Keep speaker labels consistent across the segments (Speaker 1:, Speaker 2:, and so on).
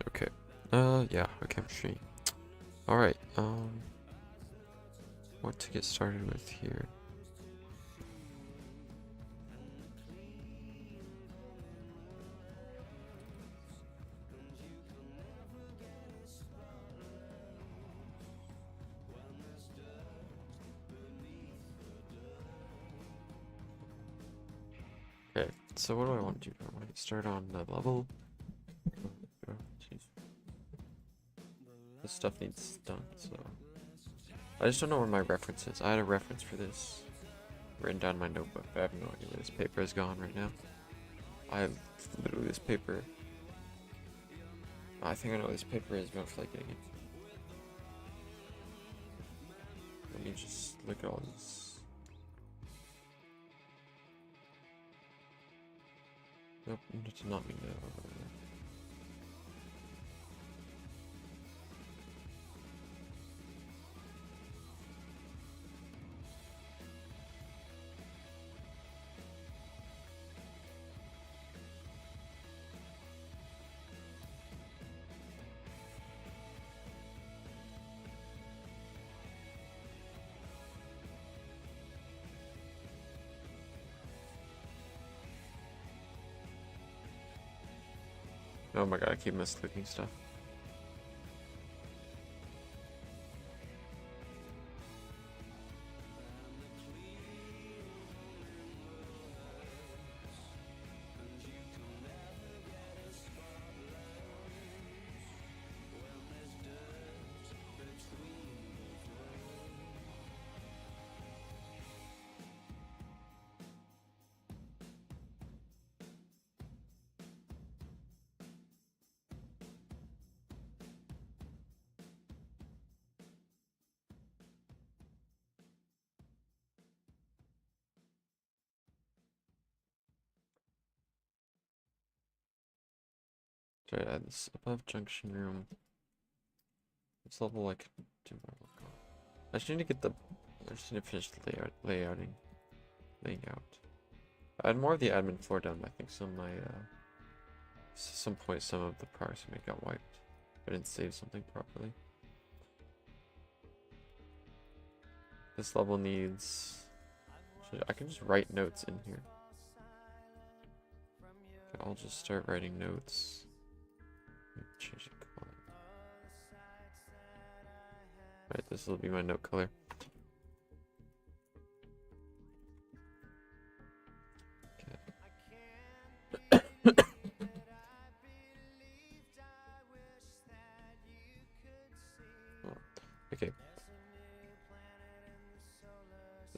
Speaker 1: Okay. Yeah, our chemistry. Alright, what to get started with here? Okay, so what do I want to do? I want to start on the level. Oh, jeez. This stuff needs done, so I just don't know where my reference is. I had a reference for this written down in my notebook, but I have no idea where this paper is gone right now. I have literally this paper. I think I know where this paper is, but I don't feel like getting it. Let me just look at all these. Nope, it did not mean that. Oh my god, I keep misclicking stuff. Try to add this above junction room. It's level like do I work on? I just need to get the I just need to finish the laying out. I had more of the admin floor done, but I think some of my some point some of the progress I made got wiped. I didn't save something properly. This level needs I can just write notes in here. Okay, I'll just start writing notes. Change the color. Right, this will be my note color. Okay.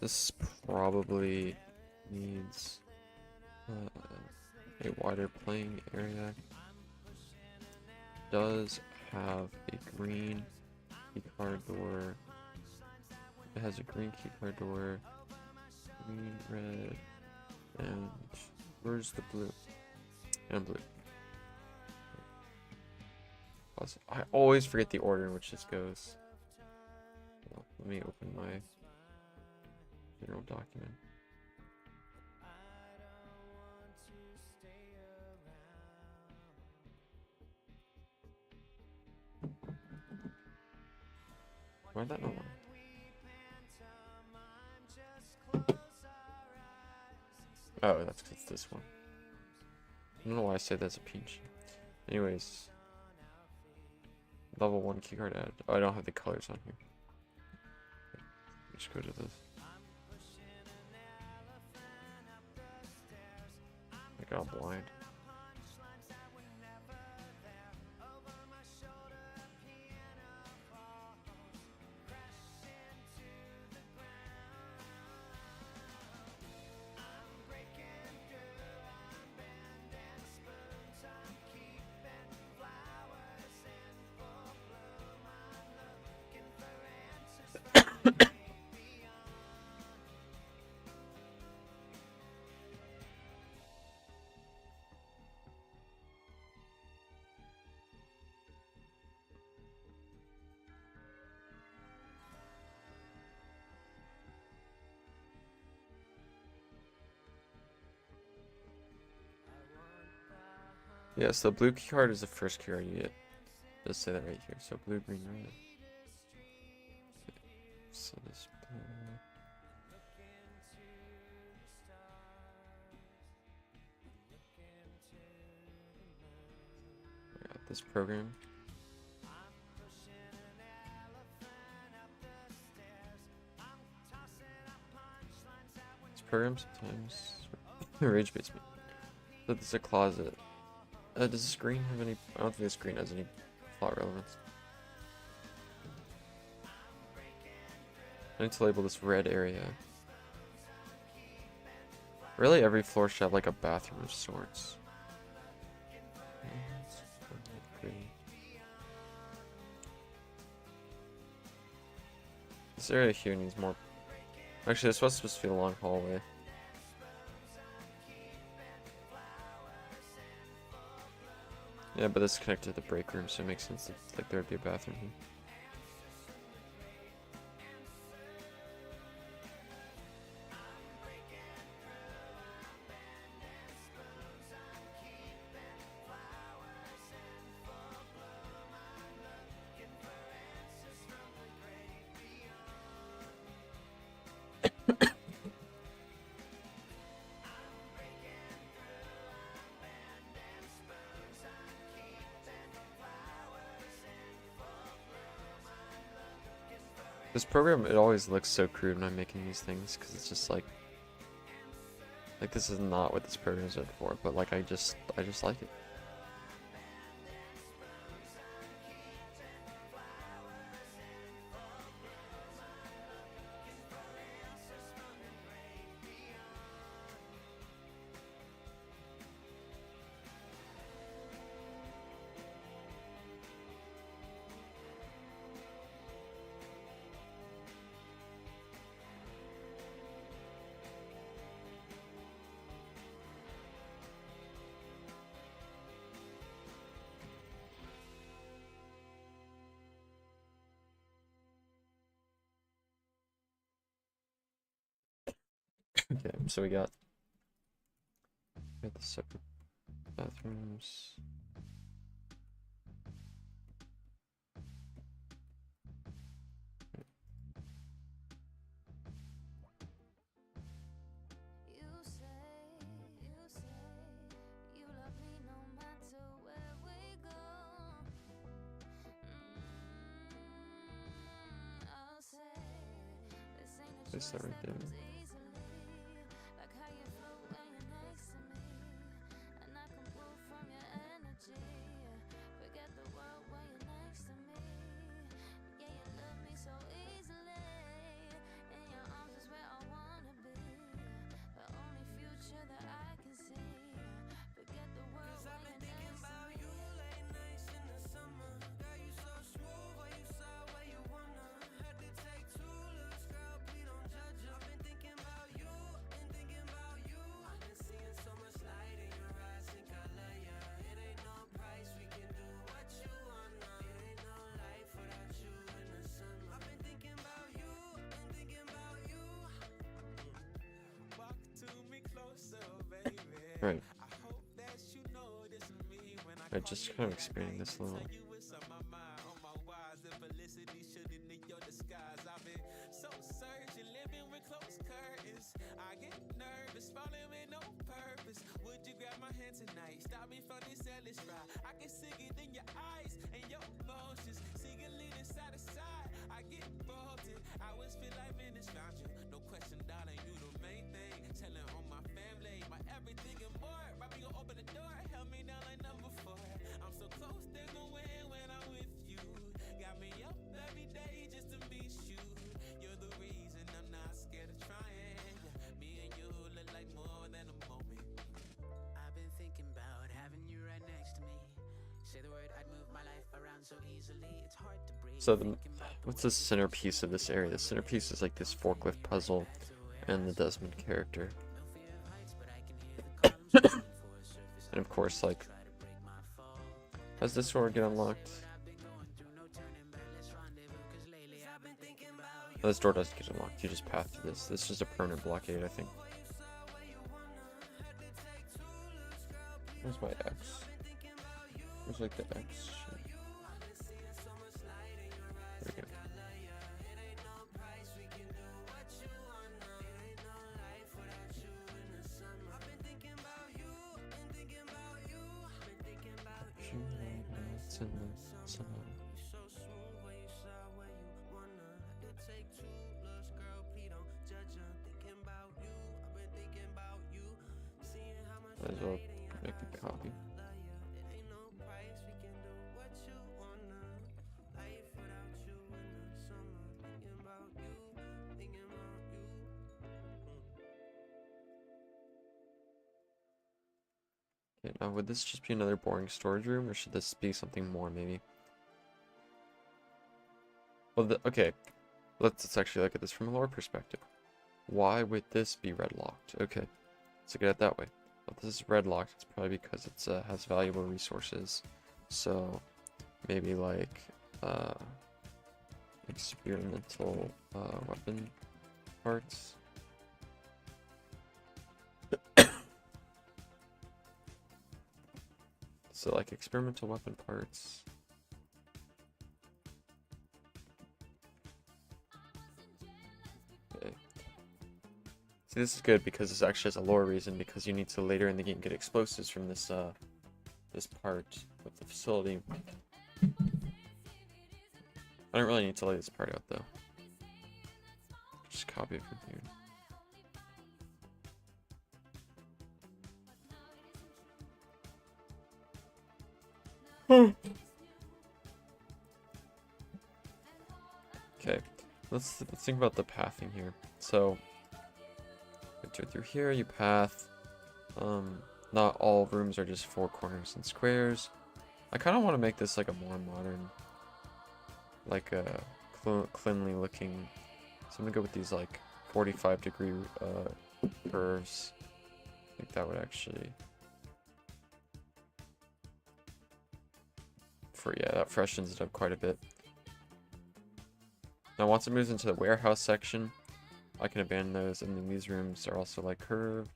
Speaker 1: This probably needs a wider playing area. Does have a green keycard door. It has a green keycard door. Green, red, and where's the blue? And blue. I always forget the order in which this goes. Well, let me open my general document. Why that not work? Oh, that's because it's this one. I don't know why I say that's a peach. Anyways, level 1 keycard added. Oh, I don't have the colors on here. Let's go to this. got blind. Yeah, so blue key card is the first key card you get. Just say that right here. So blue, green, red. Okay. So this blue. I got this program. This program sometimes rage baits me. So this is a closet. Does the screen have any? I don't think the screen has any plot relevance. I need to label this red area. Really, every floor should have like a bathroom of sorts. This area here needs more. Actually, this was supposed to be a long hallway. Yeah, but this is connected to the break room, so it makes sense that like there would be a bathroom here. This program, it always looks so crude when I'm making these things, because it's just like this is not what this program is meant for, but like I just like it. Okay, so we got the separate bathrooms. Place that right there. Right. I just kind of expanding this a little. So what's the centerpiece of this area? The centerpiece is like this forklift puzzle and the Desmond character. And of course, like, how does this door get unlocked? Oh, this door doesn't get unlocked. You just path through this. This is a permanent blockade, I think. Where's my X? Where's like the X? There we go. It's in the sun. Might as well make a copy. Okay, now would this just be another boring storage room, or should this be something more, maybe? Well, okay, let's actually look at this from a lore perspective. Why would this be red locked? Okay, let's look at it that way. If this is red locked, it's probably because it has valuable resources. So maybe like experimental weapon parts. So like experimental weapon parts. Okay. See, this is good because this actually has a lore reason, because you need to later in the game get explosives from this this part of the facility. I don't really need to lay this part out though. Just copy it from here. Okay, let's think about the pathing here. So through here you path. Not all rooms are just four corners and squares. I kind of want to make this like a more modern, like a cleanly looking. So I'm gonna go with these like 45-degree curves. I think that would actually, that freshens it up quite a bit. Now once it moves into the warehouse section, I can abandon those, and then these rooms are also like curved.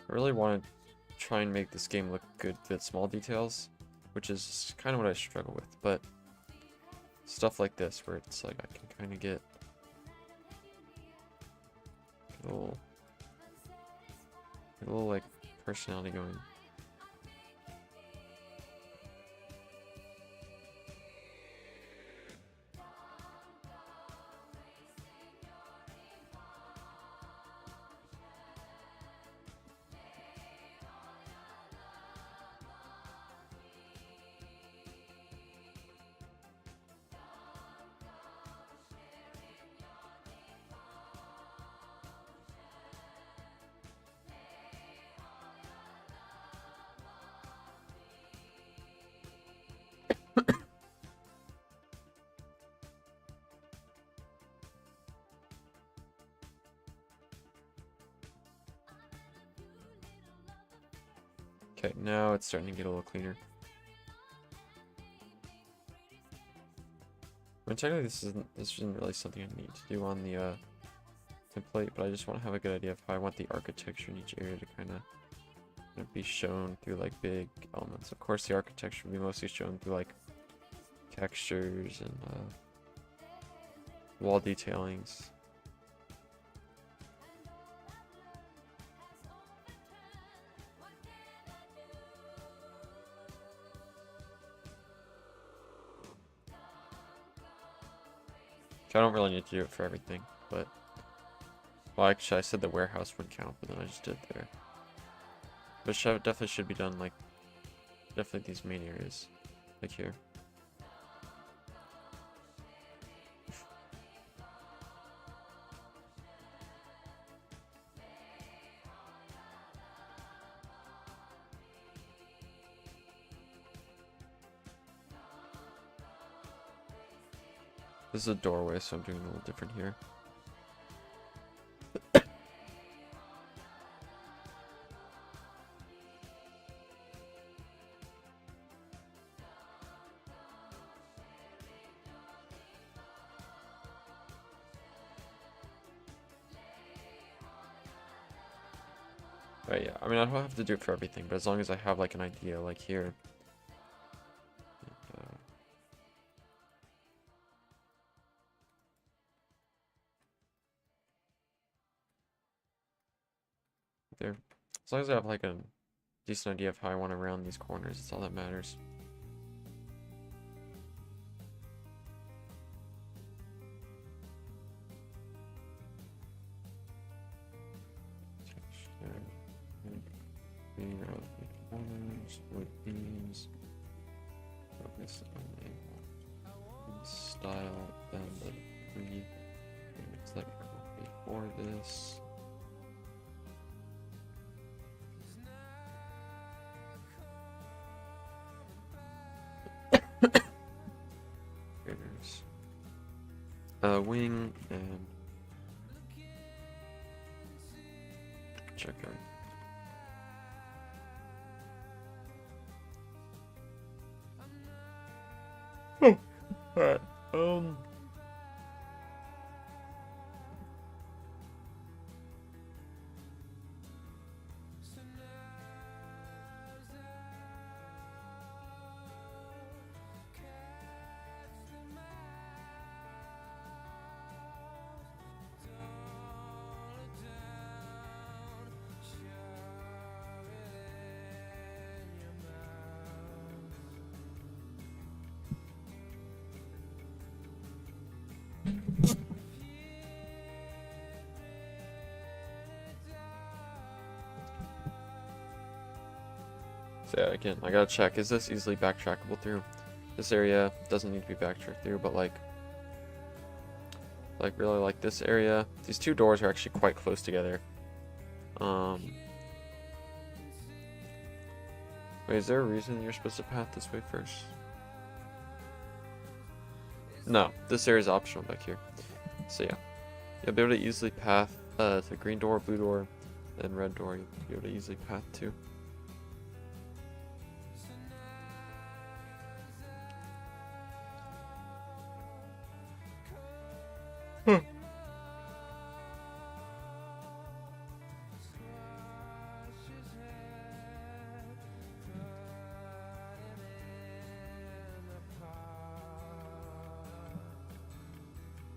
Speaker 1: I really want to try and make this game look good with small details, which is kind of what I struggle with, but stuff like this where it's like I can kind of get a little like personality going. Okay, now it's starting to get a little cleaner. I mean, technically this isn't really something I need to do on the template, but I just want to have a good idea of how I want the architecture in each area to kind of be shown through like big elements. Of course, the architecture will be mostly shown through like textures and wall detailings. I don't really need to do it for everything, but Well, actually, I said the warehouse wouldn't count, but then I just did there. But definitely should be done, like, definitely these main areas. Like here. This is a doorway, so I'm doing a little different here. But yeah, I mean, I don't have to do it for everything, but as long as I have like an idea, like here. There. As long as I have like a decent idea of how I want to round these corners, that's all that matters. Corners, wood beams. Focus on the style, then the tree. It's like before this. Wing and check out. Alright, so yeah, again, I gotta check, is this easily backtrackable through? This area doesn't need to be backtracked through, but like really like this area. These two doors are actually quite close together. Wait, is there a reason you're supposed to path this way first? No, this area is optional back here. So yeah, you'll be able to easily path to green door, blue door, and red door. You'll be able to easily path to.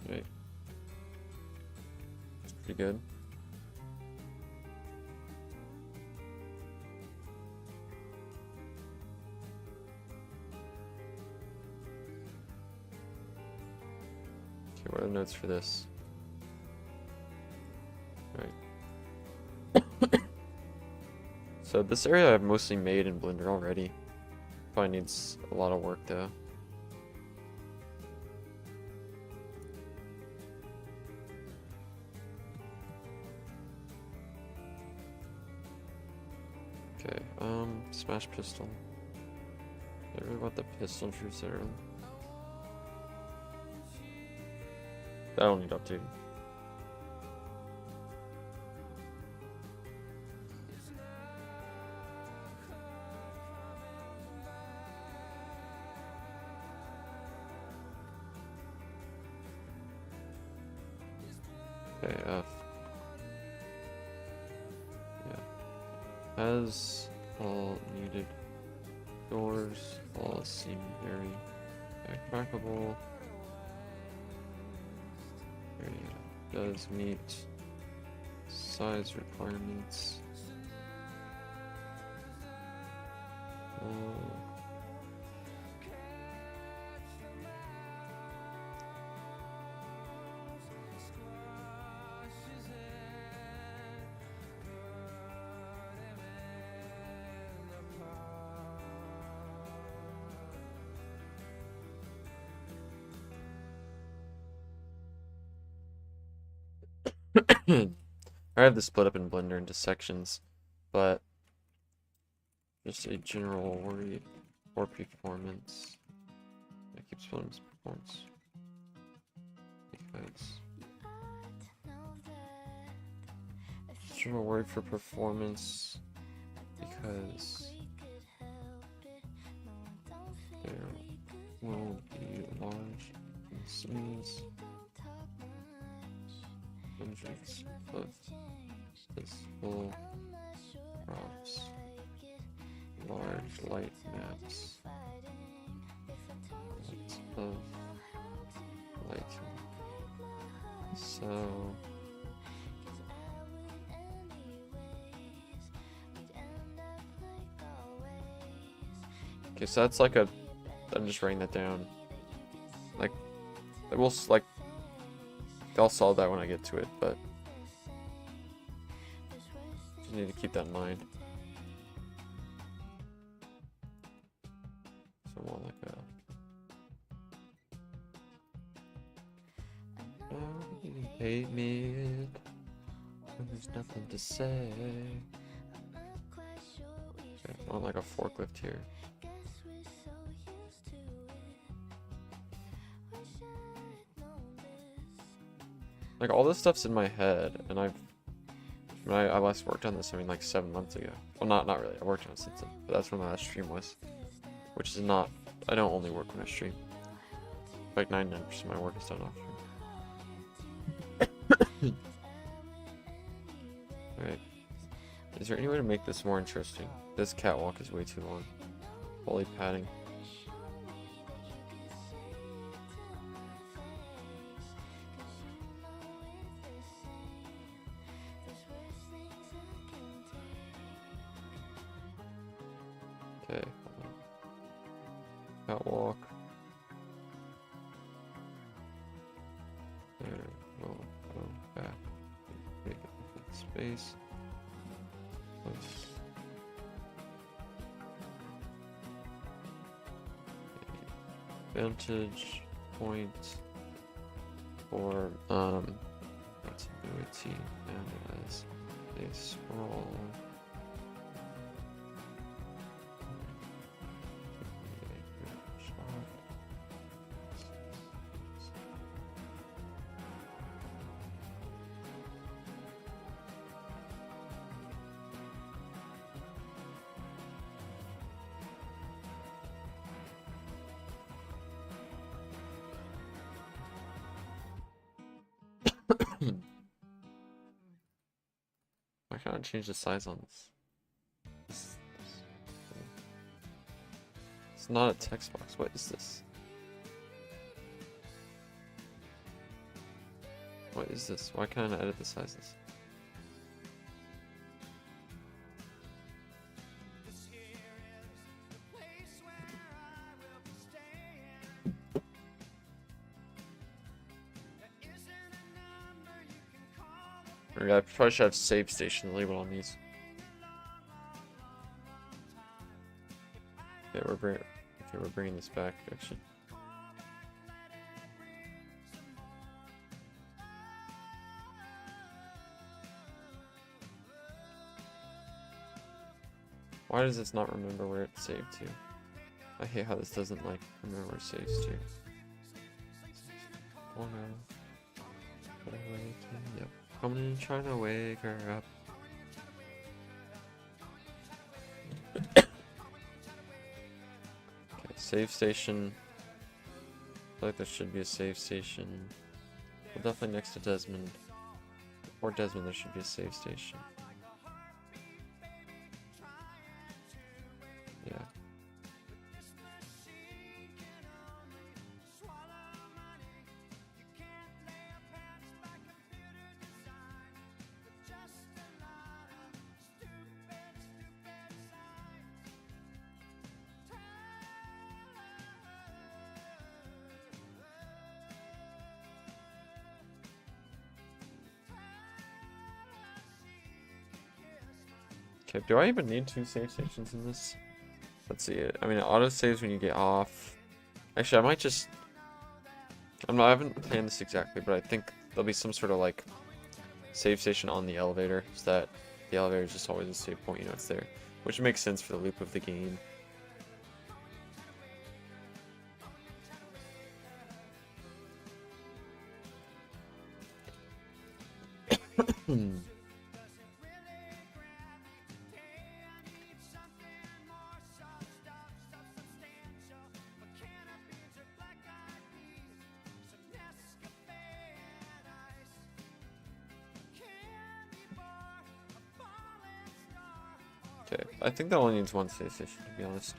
Speaker 1: Right. Pretty good. Okay, what are the notes for this? Right. So this area I've mostly made in Blender already. Probably needs a lot of work though. Okay, smash pistol. I really want the pistol troops there. That'll need updating. Okay, F. Yeah. As all needed doors all seem very backtrackable. Area does meet size requirements. I have this split up in Blender into sections, but just a general worry for performance. I keep splitting this performance because general worry for performance because there will be large instances hundreds of visible props, large light maps, lots of lighting. So okay, so that's like a, I'm just writing that down. Like, we'll like, I'll solve that when I get to it, but just need to keep that in mind. So more like a hate me. There's nothing to say. Okay, on like a forklift here. Like all this stuff's in my head, and when I last worked on this, I mean like 7 months ago. Well, not really. I worked on it since then, but that's when my last stream was. Which is not. I don't only work when I stream. Like 99% of my work is done off stream. Alright. Is there any way to make this more interesting? This catwalk is way too long. Holy padding. Okay. Catwalk. There. We'll go back. Make it space. Vantage point for continuity and as they scroll. Why can't I change the size on this? It's not a text box. What is this? What is this? Why can't I edit the sizes? I probably should have save station label on these. Okay, we're bringing this back actually. Why does this not remember where it's saved to? I hate how this doesn't like remember where it saves to. Oh no. Yep. Coming in trying to wake her up. Okay, save station. I feel like there should be a save station. Well, definitely next to Desmond. Before Desmond, there should be a save station. Yeah. Okay, do I even need 2 save stations in this? Let's see it. I mean, it auto saves when you get off. Actually, I might just. I haven't planned this exactly, but I think there'll be some sort of like save station on the elevator, so that the elevator is just always a save point, you know it's there. Which makes sense for the loop of the game. Okay, I think that only needs one save station, to be honest.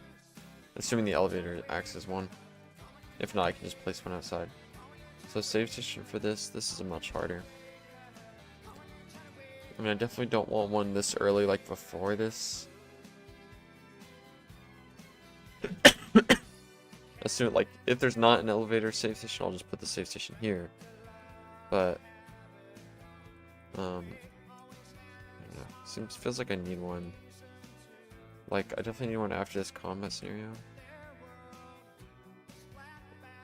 Speaker 1: Assuming the elevator acts as one. If not, I can just place one outside. So save station for this is much harder. I mean, I definitely don't want one this early, like before this. Assume, like, if there's not an elevator save station, I'll just put the save station here. But, I don't know. Feels like I need one. Like, I definitely need one after this combat scenario.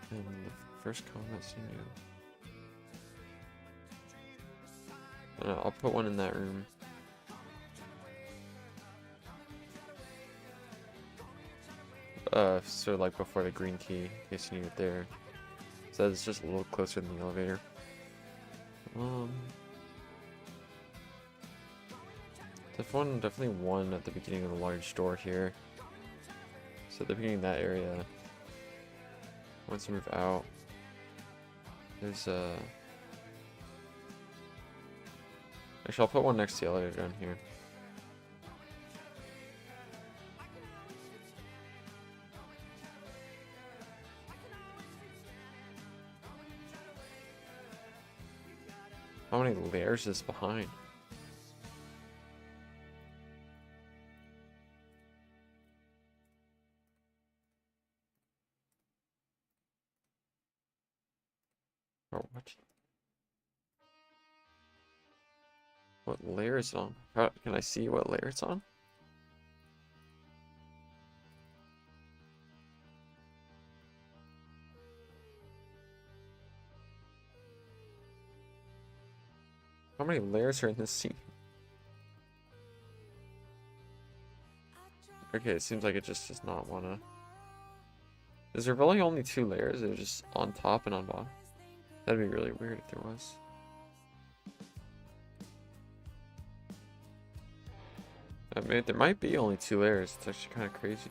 Speaker 1: And the first combat scenario. I don't know, I'll put one in that room. So like before the green key, in case you need it there. So it's just a little closer than the elevator. Definitely one at the beginning of the large door here. So at the beginning of that area, once you move out, there's a... Actually, I'll put one next to the elevator down here. How many layers is this behind? Or what? What layer is it on? How, can I see what layer it's on? How many layers are in this scene? Okay, it seems like it just does not wanna... Is there really only 2 layers? They're just on top and on bottom? That'd be really weird if there was. I mean, there might be only 2 layers. It's actually kind of crazy.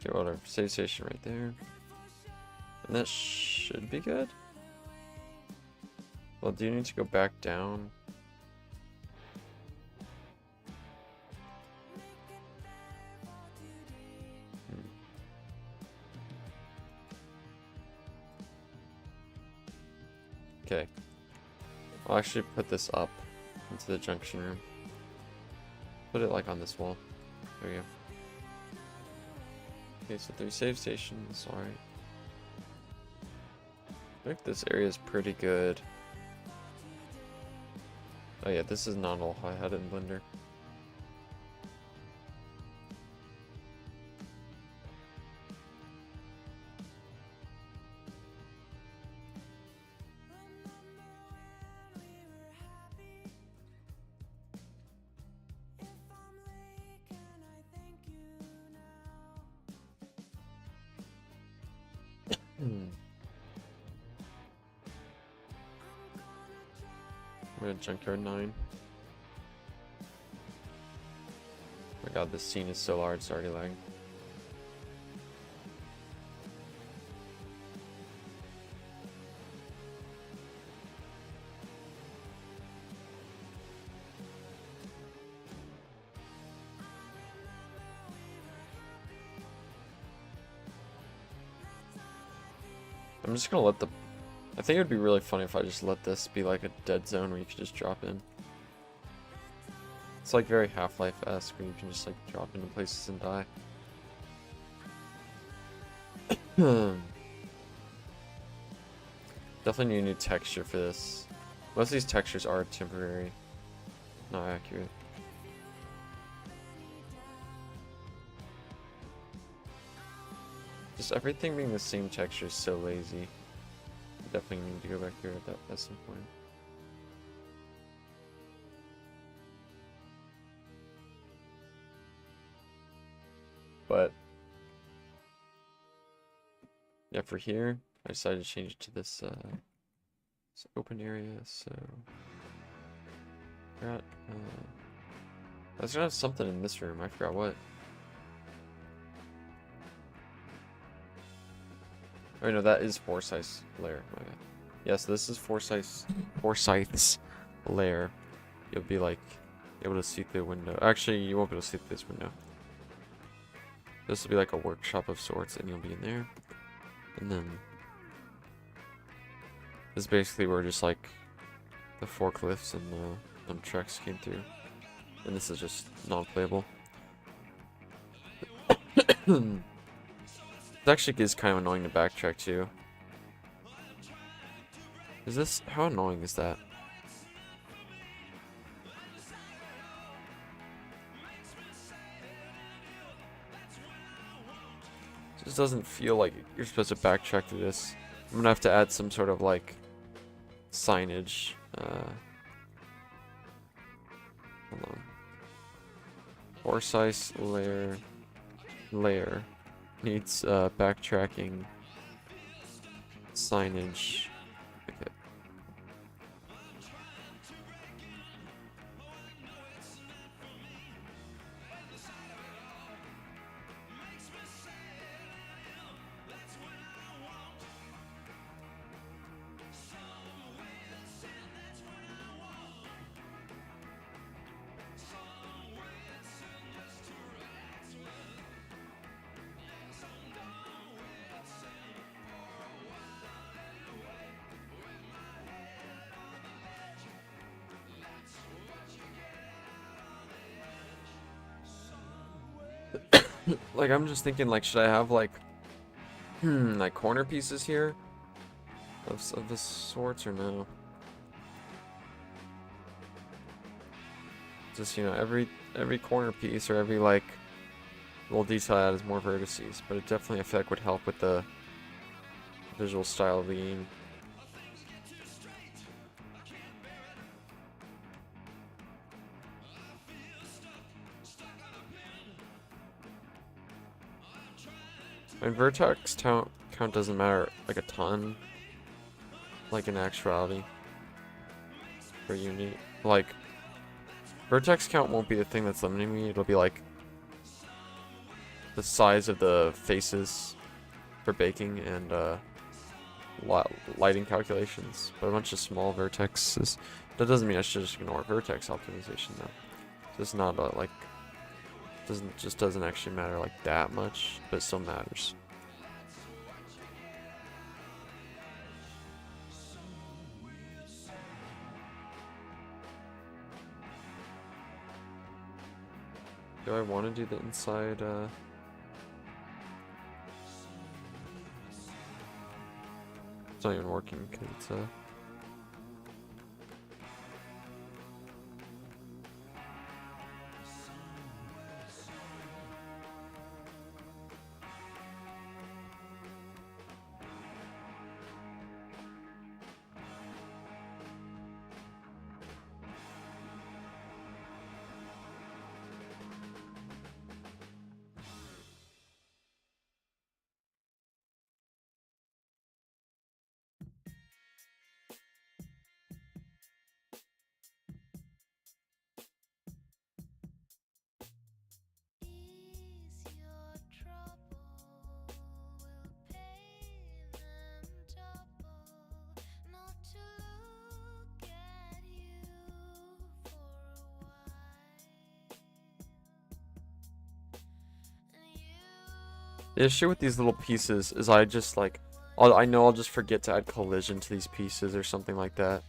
Speaker 1: Okay, whatever. Save station right there. And that should be good. Well, do you need to go back down? Okay. I'll actually put this up into the junction room. Put it like on this wall. There we go. Okay, so 3 save stations, alright. I think this area is pretty good. Oh yeah, this is not all I had in Blender. We're at Junkyard 9. Oh my god, this scene is so large, it's already lagging. I'm just gonna let the... I think it would be really funny if I just let this be like a dead zone where you can just drop in. It's like very Half-Life-esque where you can just like drop into places and die. Definitely need a new texture for this. Most of these textures are temporary, not accurate. Just everything being the same texture is so lazy. Definitely need to go back here at some point. But yeah, for here, I decided to change it to this open area. So I got I was gonna have something in this room. I forgot what. Oh no, that is Forsyth's lair. Oh, yeah. Yes, this is Forsyth's lair. You'll be like able to see through the window. Actually, you won't be able to see through this window. This will be like a workshop of sorts, and you'll be in there. And then this is basically where just like the forklifts and the trucks came through. And this is just non-playable. It actually is kind of annoying to backtrack too. Is this, how annoying is that? It just doesn't feel like you're supposed to backtrack through this. I'm gonna have to add some sort of like signage. Hold on. Forsyth's lair needs backtracking signage. Okay. Like, I'm just thinking, like, should I have, like, like, corner pieces here? Of this sorts, or no? Just, you know, every corner piece, or every, like, little detail add is more vertices. But it definitely, I feel like, would help with the visual style of the game. I mean, vertex count doesn't matter like a ton, like in actuality, for Unity. Like, vertex count won't be the thing that's limiting me. It'll be like the size of the faces for baking and lighting calculations. But a bunch of small vertexes. That doesn't mean I should just ignore vertex optimization though. It's not like doesn't actually matter like that much, but it still matters. Do I want to do the inside it's not even working because it's the issue with these little pieces is I just like, I know I'll just forget to add collision to these pieces or something like that.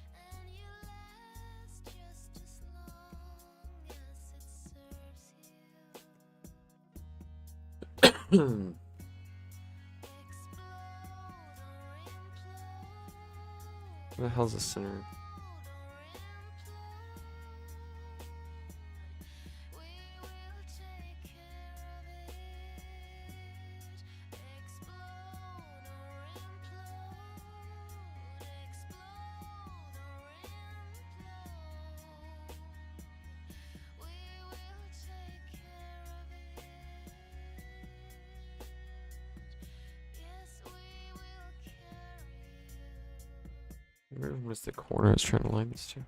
Speaker 1: Where the hell's the center? Where was the corner I was trying to line this to?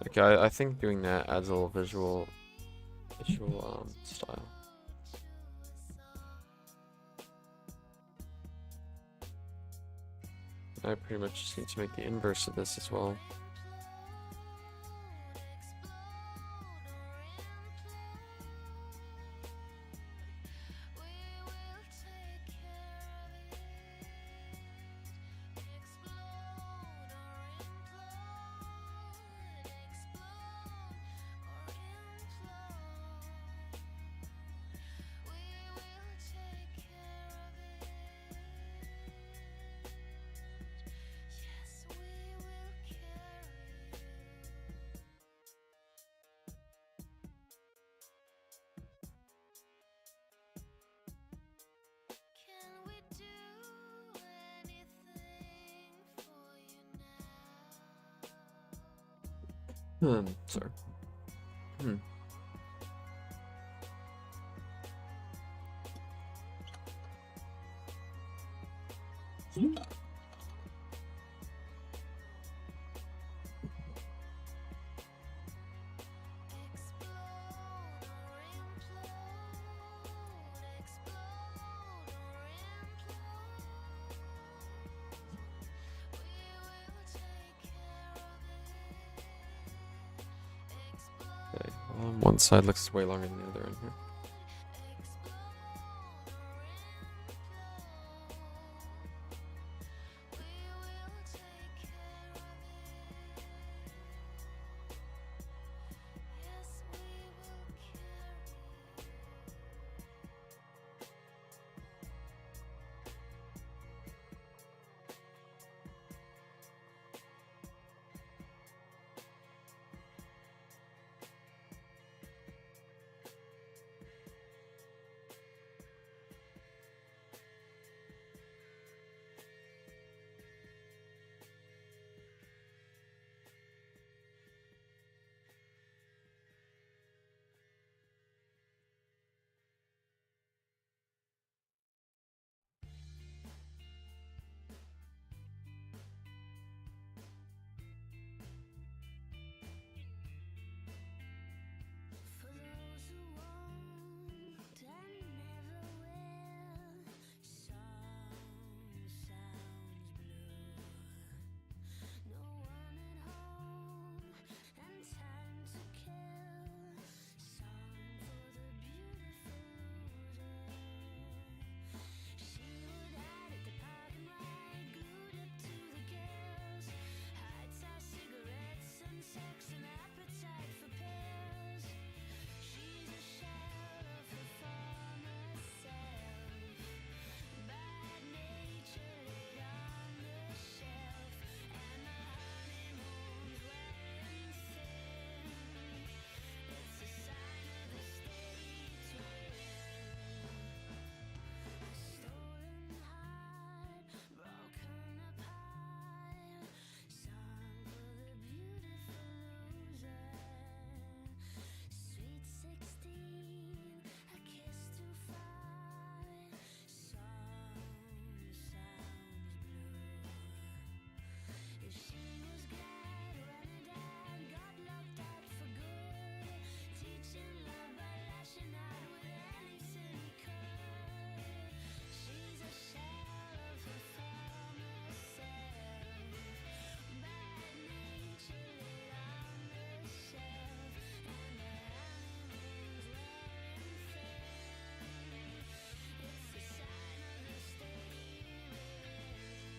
Speaker 1: Okay, I think doing that adds a little visual style. I pretty much just need to make the inverse of this as well. Sorry. Okay, one side looks way longer than the other in here.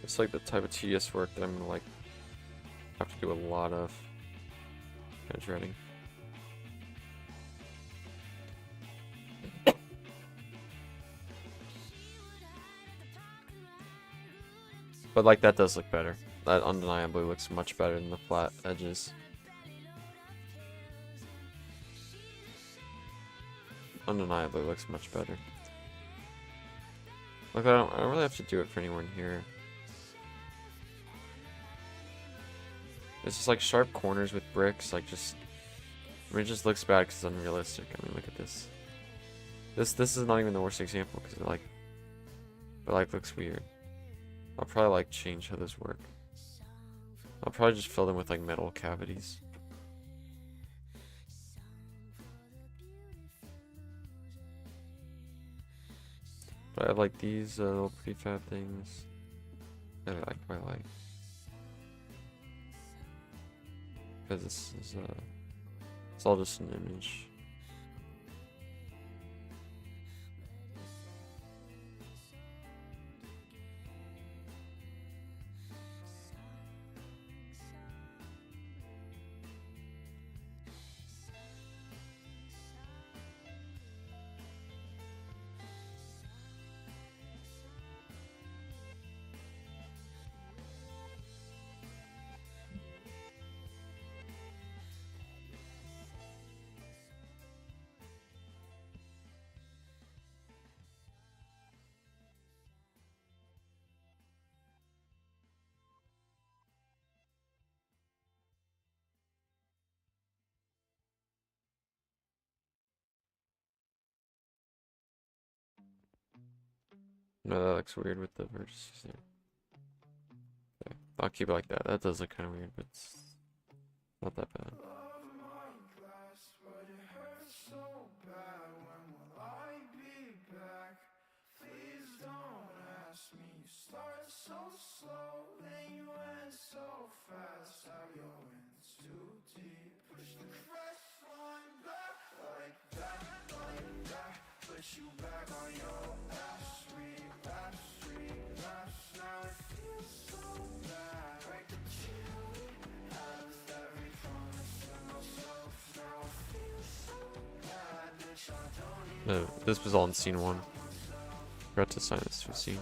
Speaker 1: It's like the type of tedious work that I'm gonna like have to do a lot of edge writing. But like that does look better. That undeniably looks much better than the flat edges. undeniably looks much better. Look, I don't really have to do it for anyone here. It's just like sharp corners with bricks, like just... I mean, it just looks bad because it's unrealistic. I mean, look at this. This is not even the worst example because it like looks weird. I'll probably like change how this work. I'll probably just fill them with like metal cavities. But I have like these little prefab things that I like quite like. Because this is it's all just an image. No, that looks weird with the vertices there. Okay, I'll keep it like that. That does look kind of weird, but it's not that bad. No, this was all in scene 1. Forgot to assign this to a scene.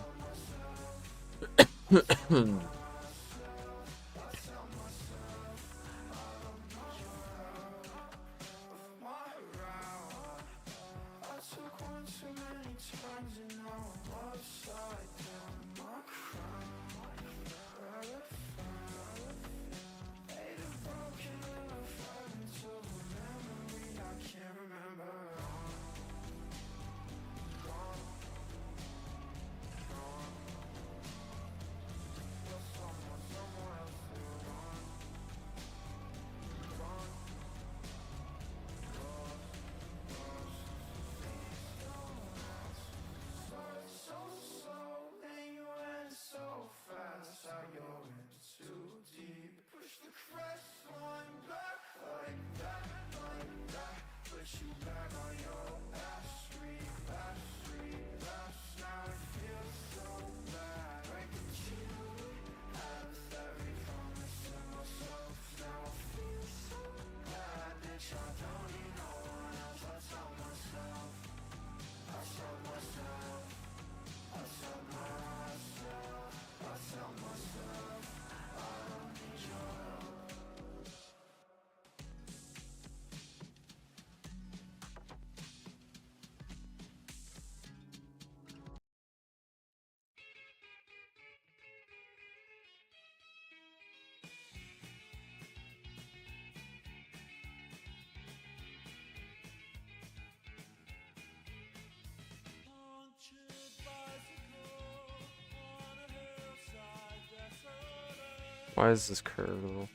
Speaker 1: Why is this curved a little?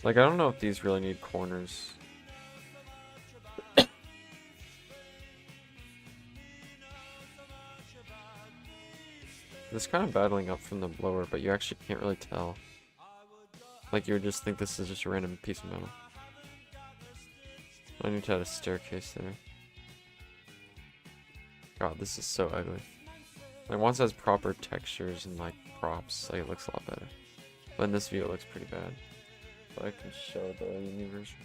Speaker 1: Like, I don't know if these really need corners. It's kind of battling up from the blower, but you actually can't really tell. Like, you would just think this is just a random piece of metal. I need to add a staircase there. God, this is so ugly. Like, once it has proper textures and, like, props, like, it looks a lot better. But in this view, it looks pretty bad. But I can show the new version.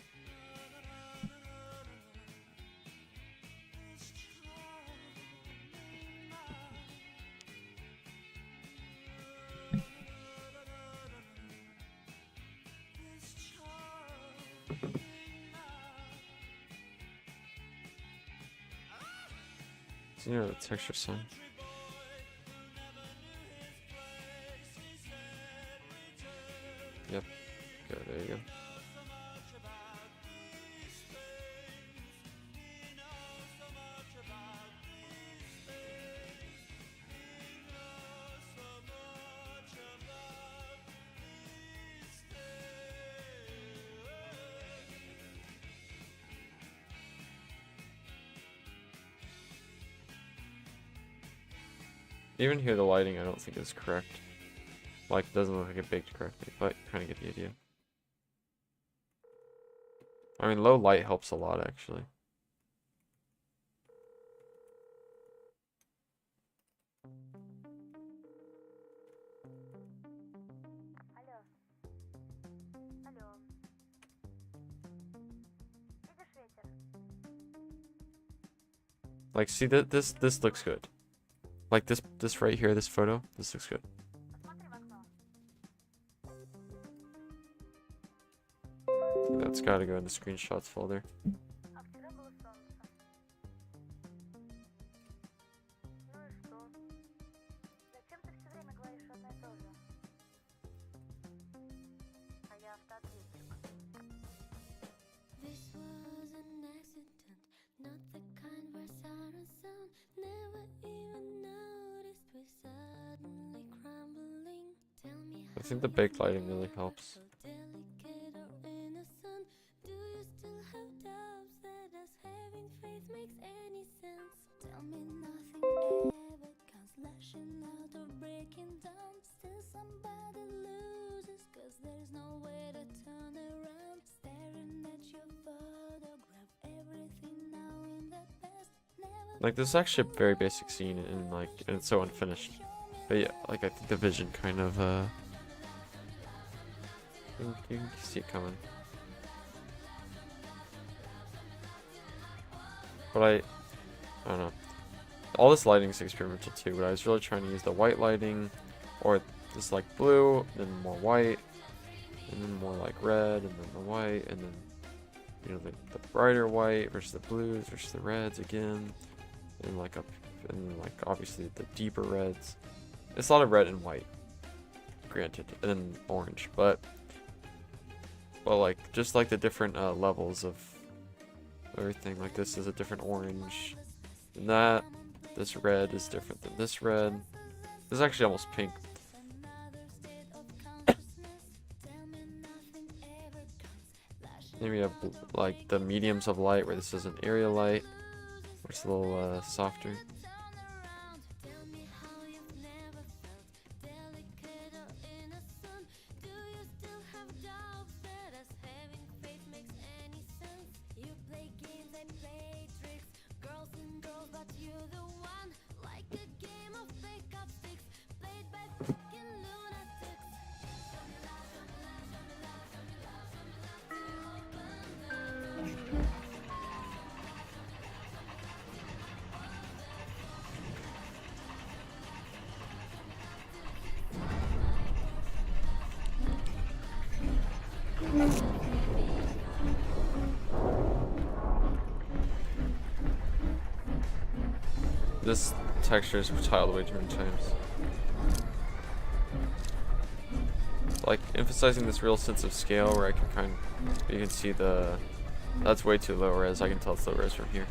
Speaker 1: So, you know, the texture sign. Yep. Go, there you go. Even here, the lighting I don't think is correct. Like, it doesn't look like it baked correctly, but you kind of get the idea. I mean, low light helps a lot, actually.
Speaker 2: Алло. Алло. Видишь ветер?
Speaker 1: Like, see that this looks good. Like this right here, this photo, this looks good.
Speaker 2: Посмотри в окно.
Speaker 1: That's gotta go in the screenshots folder.
Speaker 2: А вчера было солнце. Ну и что? Зачем ты все время говоришь одно и то же? А я автоответчик.
Speaker 3: This was an accident, not the kind where siren sound. Never even noticed we're suddenly crumbling. Tell me
Speaker 1: I think the baked lighting really helps.
Speaker 3: how delicate or innocent. Do you still have doubts that us having faith makes any sense? Tell me nothing ever comes lashing out or breaking down. Still somebody loses, cause there's no way to turn around. Staring at your photograph, everything now in the past. Never
Speaker 1: Like, this is actually a very basic scene, and like, and it's so unfinished. But yeah, like, I think the vision kind of you can see it coming. But I don't know. All this lighting is experimental too, but I was really trying to use the white lighting, or this like blue, then more white, and then more like red, and then the white, and then, you know, the brighter white versus the blues versus the reds again, and like up, and then like obviously the deeper reds. It's a lot of red and white, granted, and then orange, but like just like the different levels of everything. Like, this is a different orange than that. This red is different than this red. This is actually almost pink. Maybe have like the mediums of light, where this is an area light, where it's a little softer. This texture is tiled way too many times. Like, emphasizing this real sense of scale, where I can you can see that's way too low res. I can tell it's low res from here.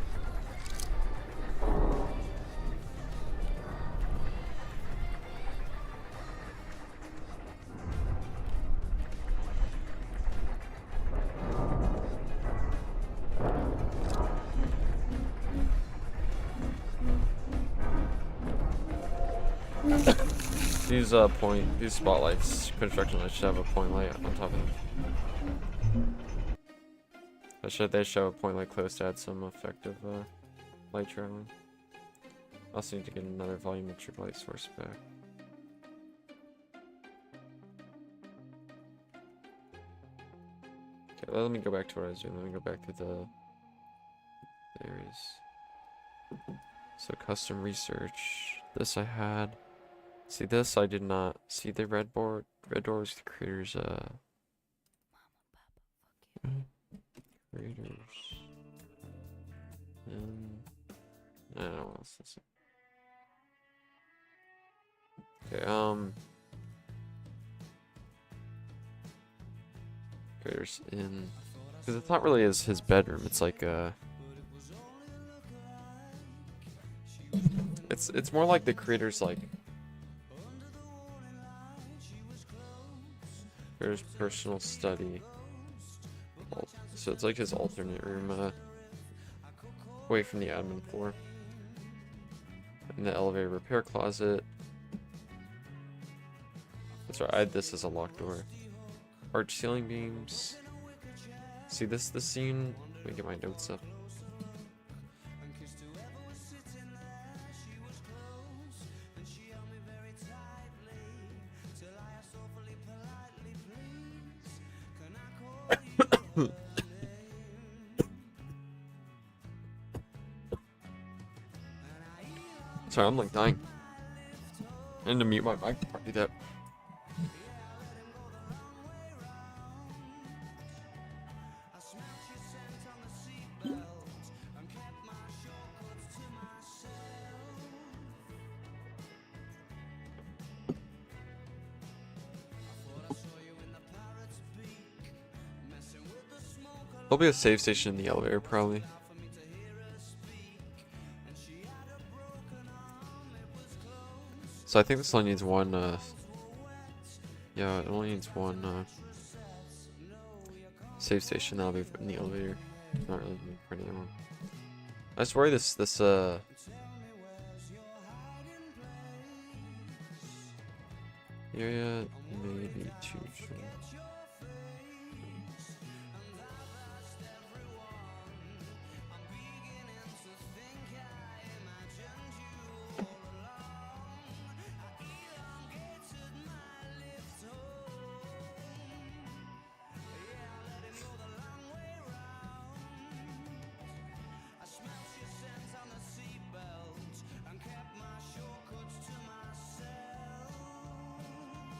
Speaker 1: These spotlights, construction lights should have a point light on top of them. They show a point light close to add some effective light traveling. Also need to get another volumetric light source back. Okay, let me go back to what I was doing. Let me go back to the areas. So custom research. This I had. See, this I did not. See the red board? Red door was the creators, creators. And I don't know what else this is. Okay, creators in, because it's not really his bedroom. It's like it's more like the creators like creator's personal study. So it's like his alternate room, away from the admin floor. And the elevator repair closet. That's right, I had this as a locked door. Arch ceiling beams. See this scene? Let me get my notes up. Sorry, I'm like dying. I need to mute my mic before I do that. There'll be a save station in the elevator, probably. So I think this only needs one, yeah, it only needs one, save station. That'll be in the elevator. Not really need for any other one. I just worry this, area may be too short.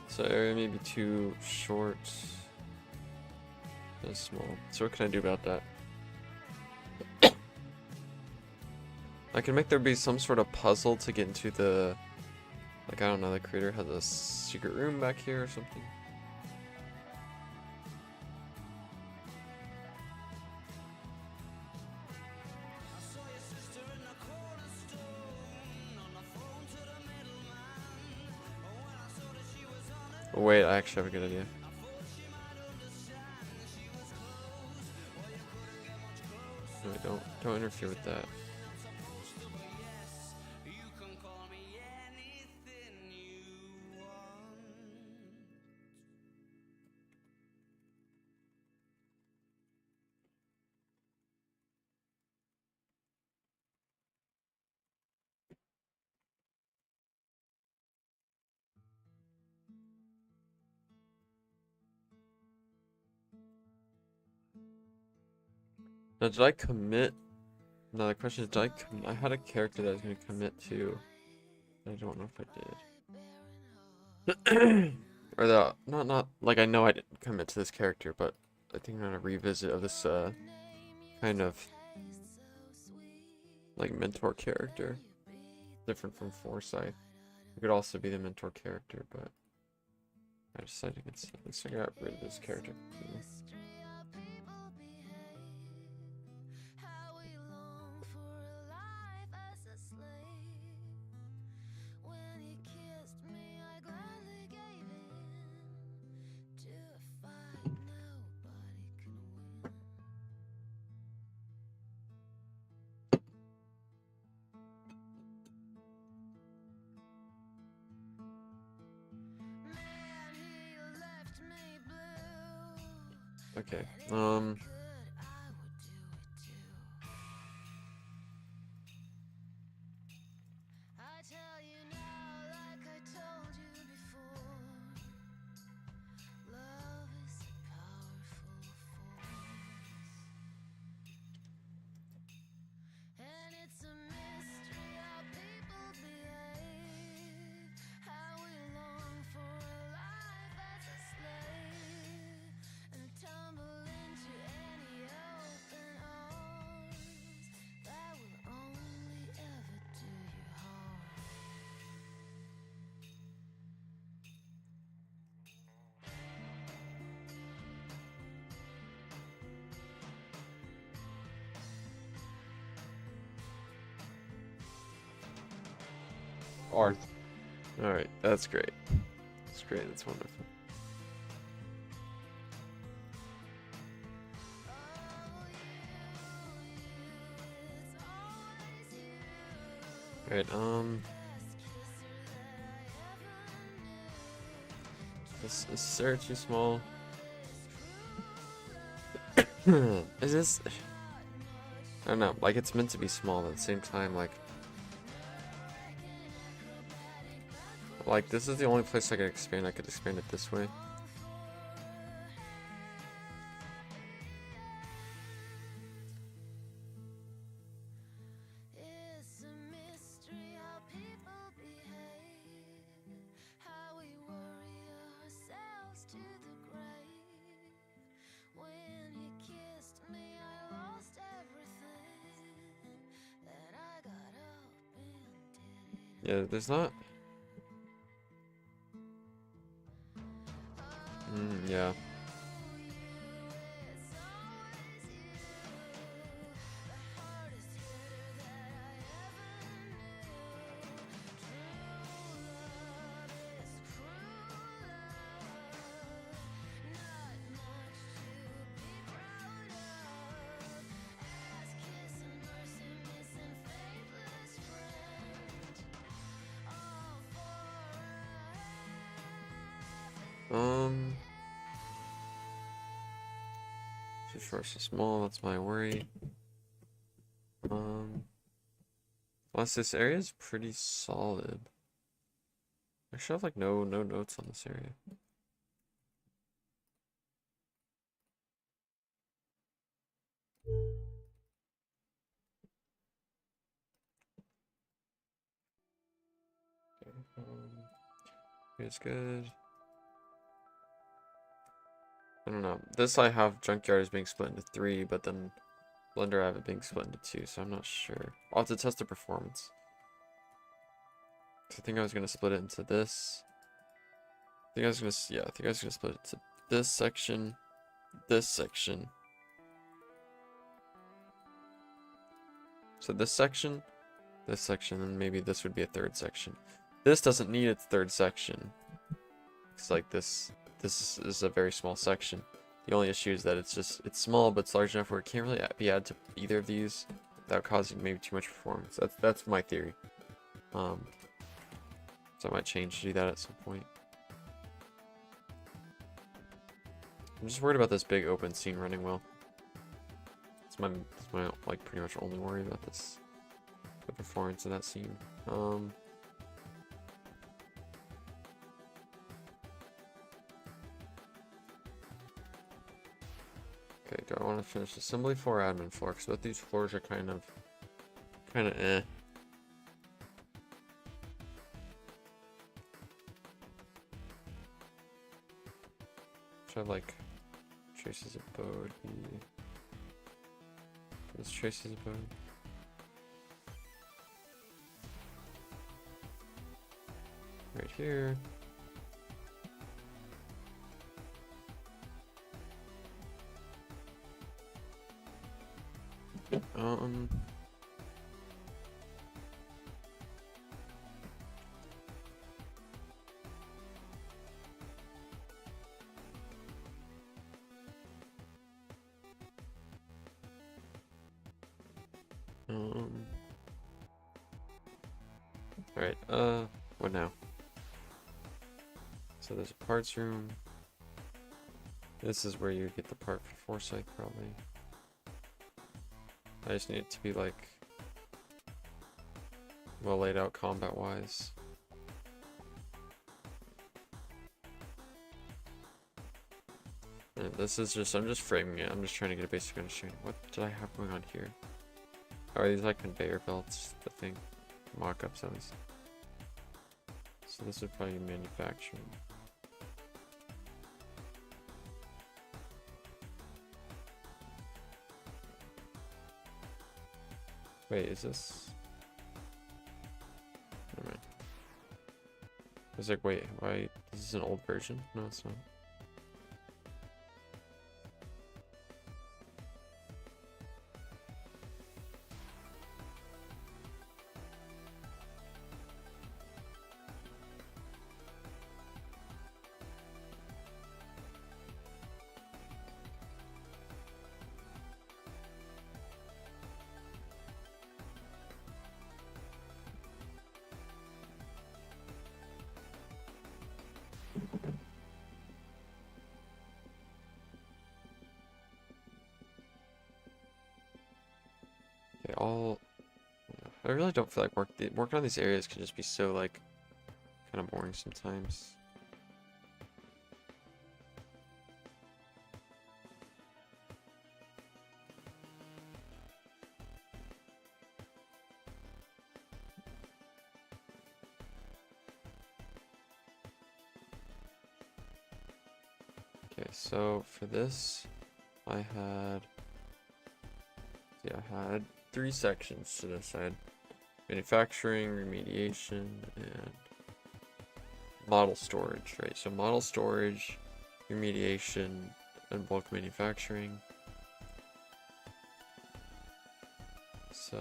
Speaker 1: So area may be too short. That's small. So what can I do about that? I can make there be some sort of puzzle to get into the, like, I don't know, the creator has a secret room back here or something. Oh, wait, I actually have a good idea. No, don't interfere with that. Now, did I commit? No, the question is, did I had a character that I was going to commit to. I don't know if I did. Or not, like, I know I didn't commit to this character, but I think I'm going to revisit of this, kind of, like, mentor character. Different from Forsyth. It could also be the mentor character, but I decided against it. Let's figure out rid of this character. Okay.
Speaker 4: Art.
Speaker 1: All right. That's great. That's great. That's wonderful. All right. This area too small? Is this? I don't know. Like it's meant to be small, but at the same time, like this is the only place I could expand. I could expand it this way. Yeah, there's not. Yeah. Too short, so small. That's my worry. Plus this area is pretty solid. I should have like no notes on this area. It's good. I don't know. This I have Junkyard is being split into 3, but then Blender I have it being split into 2, so I'm not sure. I'll have to test the performance. I think I was gonna split it into this. I think I was gonna split it to this section, this section. So this section, and maybe this would be a third section. This doesn't need its third section. It's like this is a very small section. The only issue is that it's small, but it's large enough where it can't really be added to either of these without causing maybe too much performance. That's my theory. So I might change to do that at some point. I'm just worried about this big open scene running well. It's my like pretty much only worry about this, the performance of that scene. Okay, do I want to finish assembly floor or admin floor? Because both these floors are kind of eh. Should have like Tracy's abode be this Tracy's abode. Right here. Alright, what now? So there's a parts room. This is where you get the part for Foresight, probably. I just need it to be like well laid out combat wise. And this is just, I'm just framing it. I'm just trying to get a basic understanding. What did I have going on here? Oh, are these like conveyor belts? The thing, mock-ups at least. So this would probably be manufacturing. Wait, is this? Never mind. I was like, wait, why? Is this an old version? No, it's not. Okay, I really don't feel like working on these areas can just be so like kind of boring sometimes. Okay, so for this, I had 3 sections to this. I had manufacturing, remediation, and model storage, right? So model storage, remediation, and bulk manufacturing. So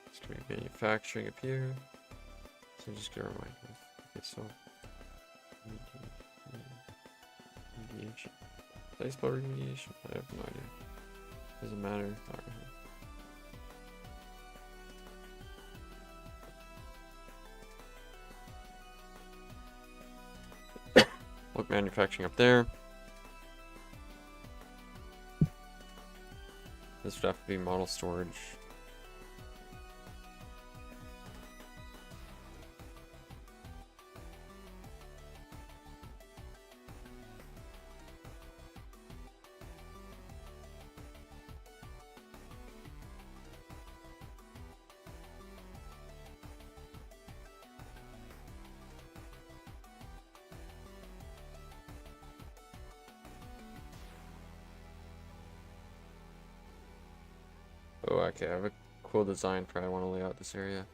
Speaker 1: it's gonna be manufacturing up here. So I'm just gonna remind me. Okay, so remediation. Did I spell remediation? I have no idea. Doesn't matter. Look, manufacturing up there. This would have to be model storage. Oh, okay, I have a cool design for how I want to lay out this area.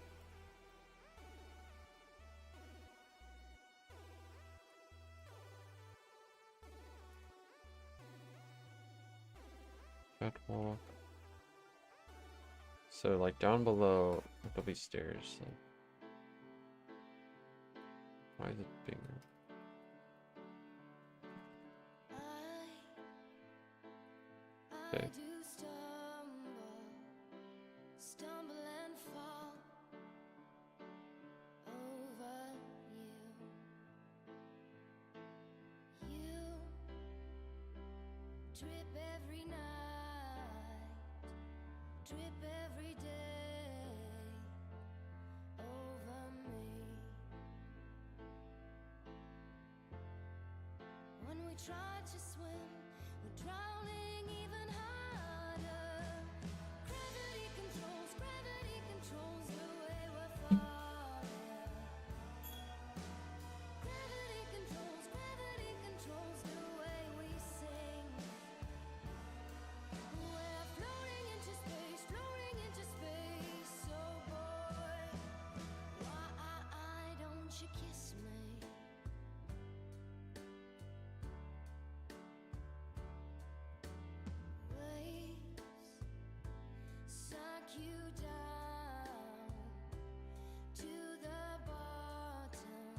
Speaker 1: Catwalk. So, like, down below, there'll be stairs. So. Why is it bigger? Okay.
Speaker 3: Stumble and fall over you. You trip every night, trip every day over me. When we try to swim, we're drowning even harder. Gravity controls the way we're falling. Gravity controls the way we sing. We're floating into space, oh boy. Why don't you kiss me? Waves suck you down to the bottom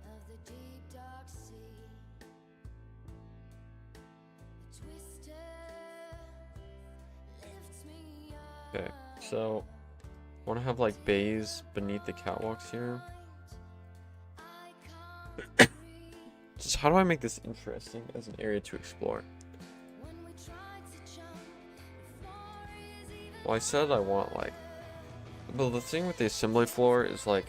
Speaker 3: of the deep dark sea. The twister lifts me up.
Speaker 1: Okay, so I want to have like bays beneath the catwalks here. Just how do I make this interesting as an area to explore? Well, I said I want like, well, the thing with the assembly floor is like,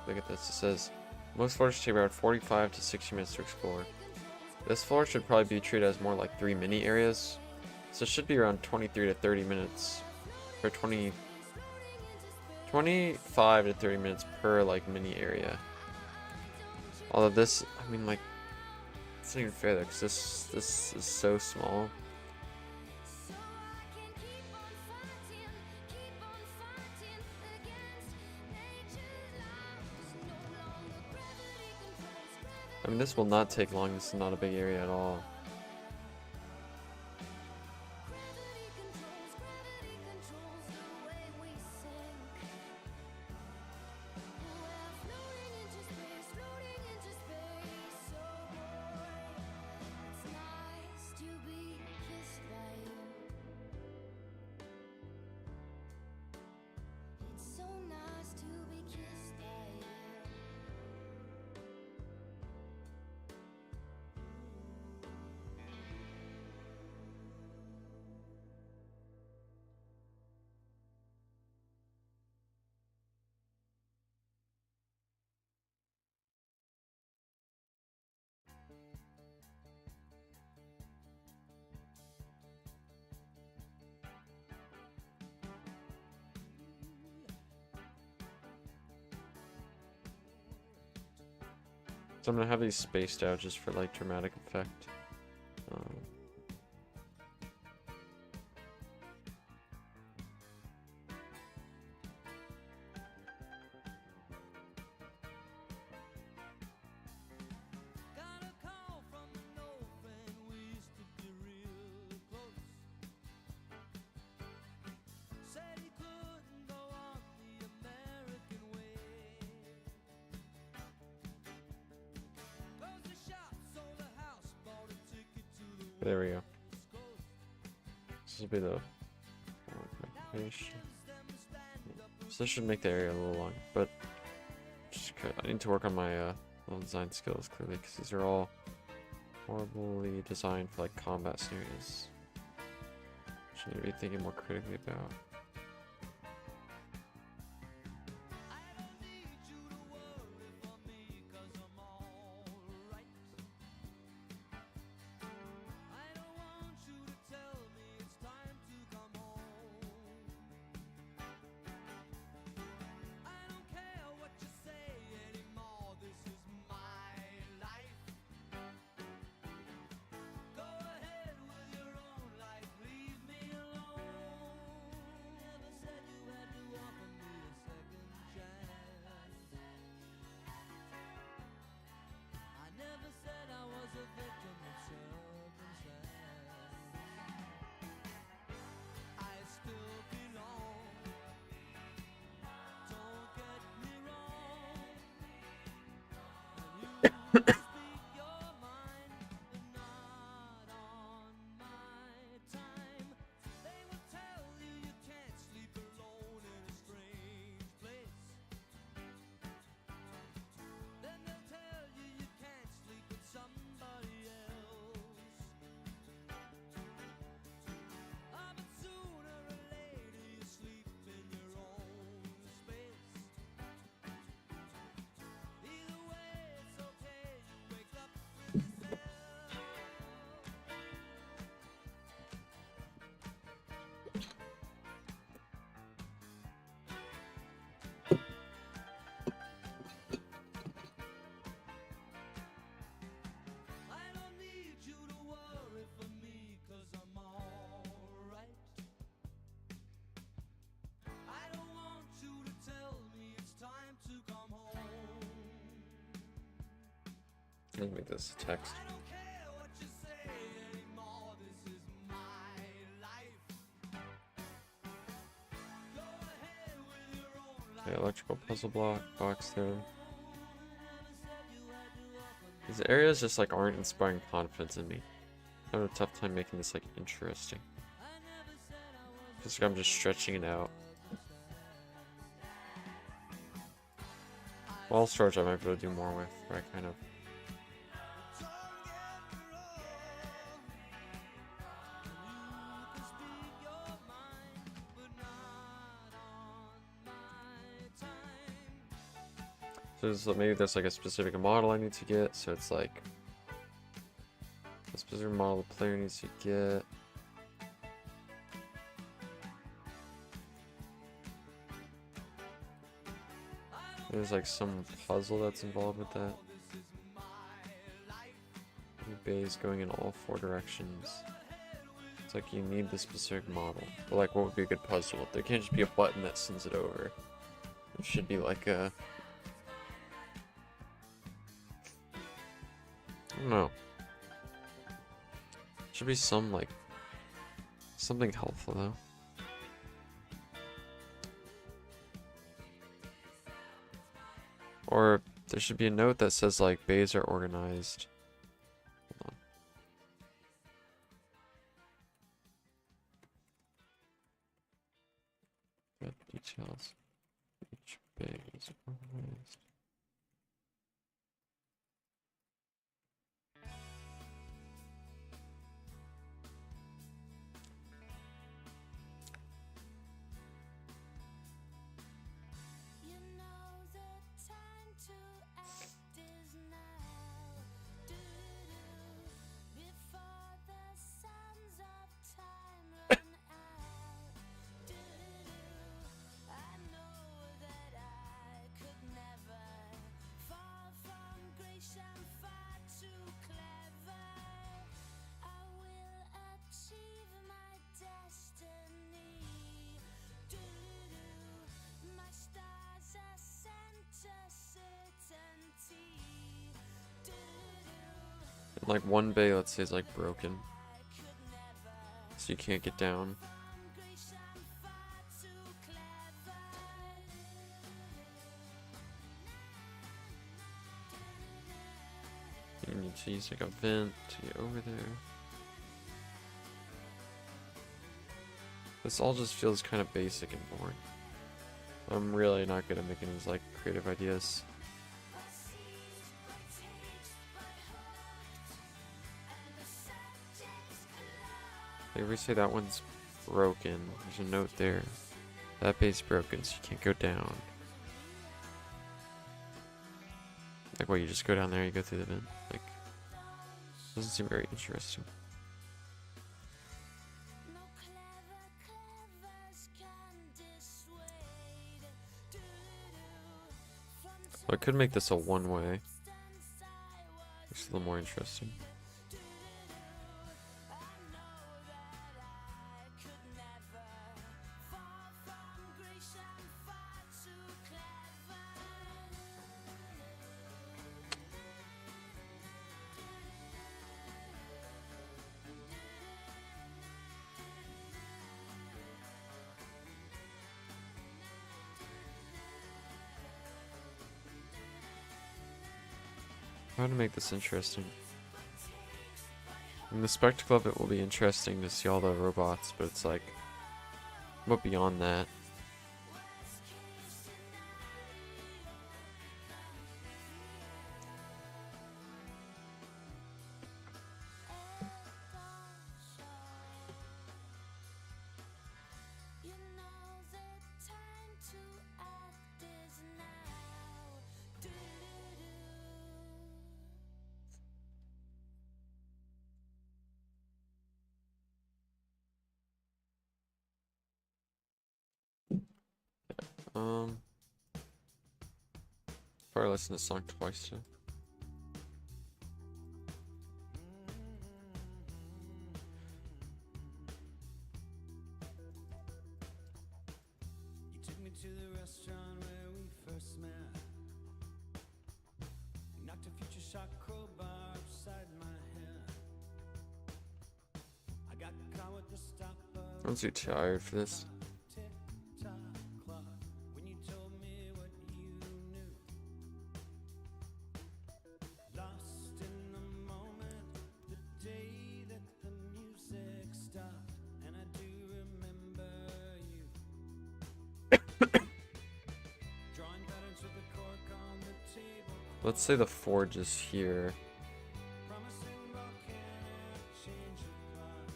Speaker 1: look at this. It says most floors take around 45 to 60 minutes to explore. This floor should probably be treated as more like 3 mini areas, so it should be around 23 to 30 minutes, or 25 to 30 minutes per like mini area. Although this, I mean, like, it's not even fair though, because this is so small. I mean, this will not take long. This is not a big area at all. So I'm gonna have these spaced out just for like dramatic effect. There we go. This will be the so this should make the area a little long, but just I need to work on my little design skills clearly, because these are all horribly designed for like combat scenarios. Which I need to be thinking more critically about. Let me make this text. Okay, electrical puzzle block, box there. These areas just like aren't inspiring confidence in me. I have a tough time making this like interesting. Feels like I'm just stretching it out. Wall storage I might be able to do more with, where I kind of So maybe there's like a specific model I need to get, so it's like a specific model the player needs to get. There's like some puzzle that's involved with that. Bays going in all 4 directions. It's like you need the specific model. But like, what would be a good puzzle? There can't just be a button that sends it over. It should be like a... I don't know. Should be some like... something helpful though. Or there should be a note that says like bays are organized. Hold on. Got details. Each bay is organized.
Speaker 3: You know the time to act is now. Do-do-do, before the sands of time run out. Do-do-do, I know that I could never fall from grace. I'm far too clever. I will achieve my destiny. Do-do-do, my stars are sent to certainty. Do-do-do,
Speaker 1: And like one bay, let's say, is like broken. So you can't get down.
Speaker 3: from grace I'm far too clever.
Speaker 1: You need to use like a vent to get over there. This all just feels kind of basic and boring. I'm really not good at making these like creative ideas. Like if we say that one's broken, there's a note there. That bay's broken, so you can't go down. Like, what, you just go down there, you go through the vent? Like, doesn't seem very interesting.
Speaker 3: No clevers can dissuade. Do-do, from
Speaker 1: So I could make this a one-way.
Speaker 3: distance I was
Speaker 1: It's a little more interesting.
Speaker 3: I know that I could never fall from grace. I'm far too clever.
Speaker 1: How to make this interesting? In the spectacle of it will be interesting to see all the robots, but it's like, what beyond that?
Speaker 3: You know the time to act is now. Do-do-do.
Speaker 1: Probably listen to the song twice too.
Speaker 4: You took me to the restaurant where we first met. You knocked a future shock crowbar upside my head. I got caught with the stopper.
Speaker 1: I'm too tired for this.
Speaker 4: Tick-tock clock when you told me what you knew. Lost in the moment, the day that the music stopped, and I do remember you. Drawing patterns with a cork on the table.
Speaker 1: Let's say the forge is here.
Speaker 4: Promising volcanic change of plot.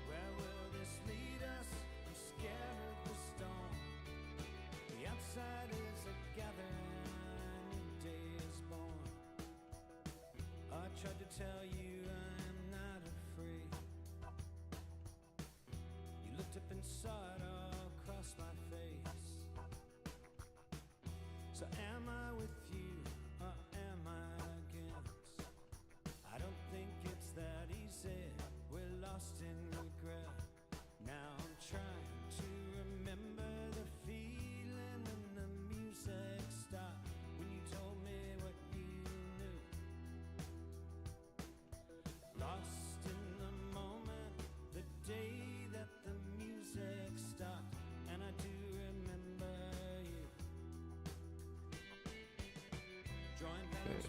Speaker 4: Where will this lead us? I'm scared of the storm. The outside is a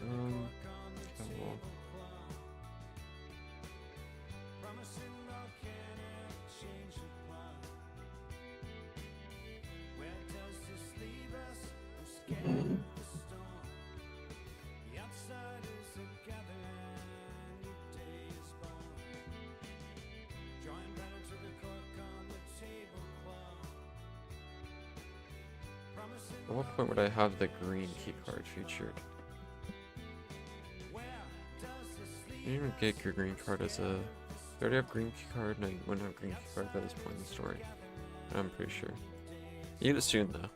Speaker 1: Okay, well,
Speaker 4: Promising volcanic change of plot. Where does this leave us? I'm scared of the storm. The outsiders are gathering, new day is born. Drawing patterns of the cork on the tablecloth. Promising
Speaker 1: at what point would I have the green key card featured?
Speaker 4: where does this leave
Speaker 1: You didn't even get your green card as a. You already have green key card, and I wouldn't have green key card by this point in the story. I'm pretty sure. You get it soon though.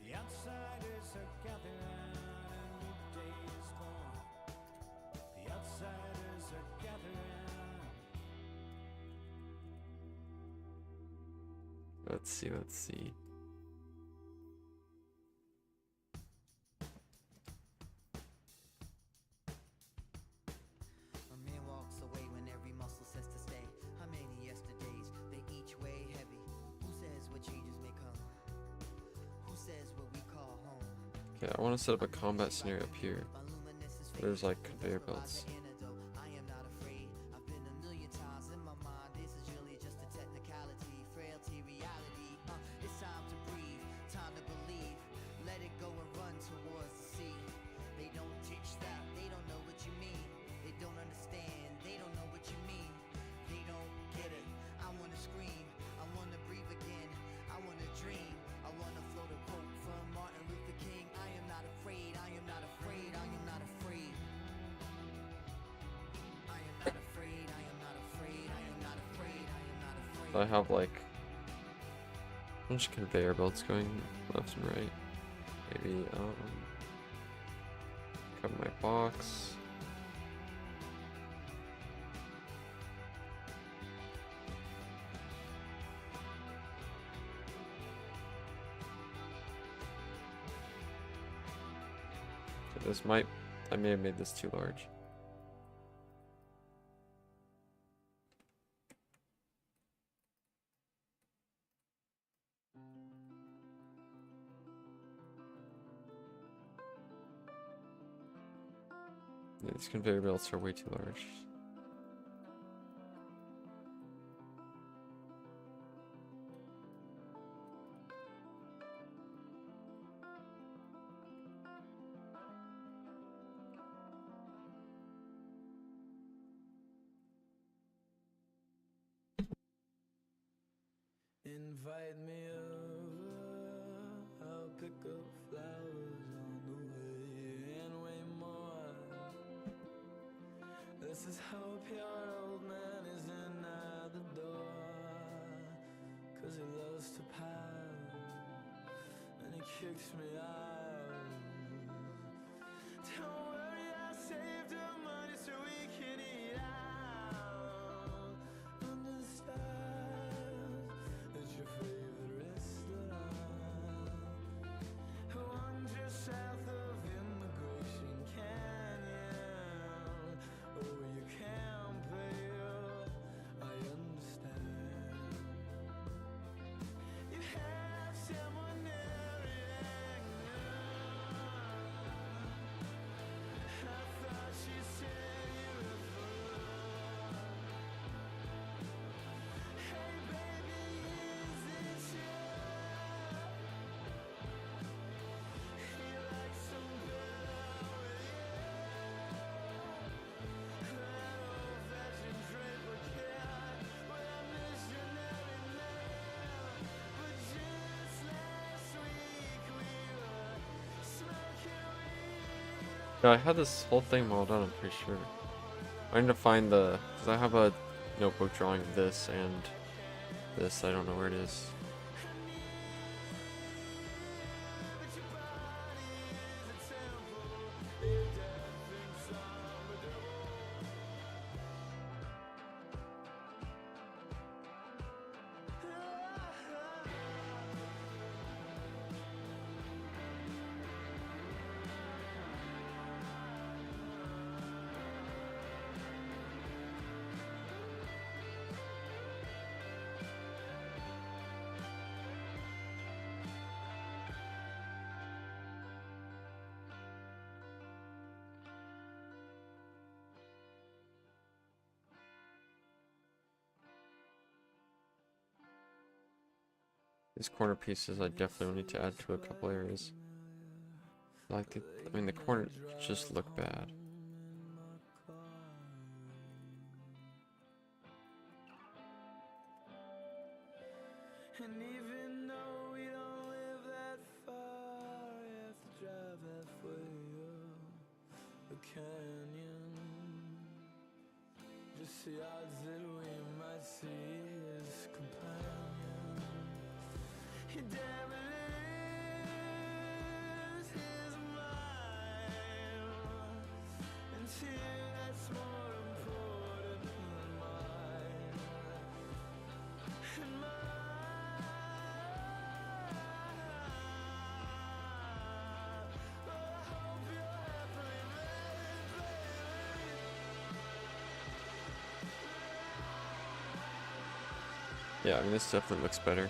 Speaker 4: the outsiders are gathering, new day is born. The outsiders are gathering.
Speaker 1: Let's see, let's see.
Speaker 5: A man walks away when every muscle says to stay. How many yesterdays they each weigh heavy? Who says what changes may come? Who says what we call home?
Speaker 1: Okay, I want to set up a combat scenario up here. There's like conveyor belts.
Speaker 5: I am not afraid. I've been a million times in my mind. This is really just a technicality, frailty, reality. It's time to breathe, time to believe. Let it go and run towards the sea. They don't teach that, they don't know what you mean. They don't understand, they don't know what you mean. They don't get it. I wanna scream, I wanna breathe again. I wanna dream, I wanna float a quote from Martin Luther King. I am not afraid, I am not afraid, I am not afraid. I am not afraid, I am not afraid, I am not afraid, I am not afraid.
Speaker 1: I have like a bunch of conveyor belts going left and right. Maybe cover my box. So this might, I may have made this too large. Yeah, these conveyor belts are way too large.
Speaker 4: Invite me over, I'll pick up flowers on the way and way more. This is how a pure old man is in at the door, 'cause he loves to pound and he kicks me out. Don't worry, I saved the money so we can eat out under the stars. It's your favorite restaurant, one just south of Immigration Canyon. Oh, you can't pay up, I understand. You have someone marrying you. I thought she said you were full. Hey baby, is it you? He likes some better with you. That old-fashioned draper cat with a missionary man. But just last week we were smoking weed.
Speaker 1: No, I had this whole thing modeled out, I'm pretty sure. I need to find the, because I have a notebook drawing of this and this, I don't know where it is. These corner pieces I definitely need to add to a couple areas. Like the, I mean the corners just look bad.
Speaker 4: And even though we don't live that far, you have to drive halfway up a canyon. Just the odds that we might see his companion. He damn it is his mind, and here that's more important than mine. And
Speaker 1: Yeah, I mean this definitely looks better.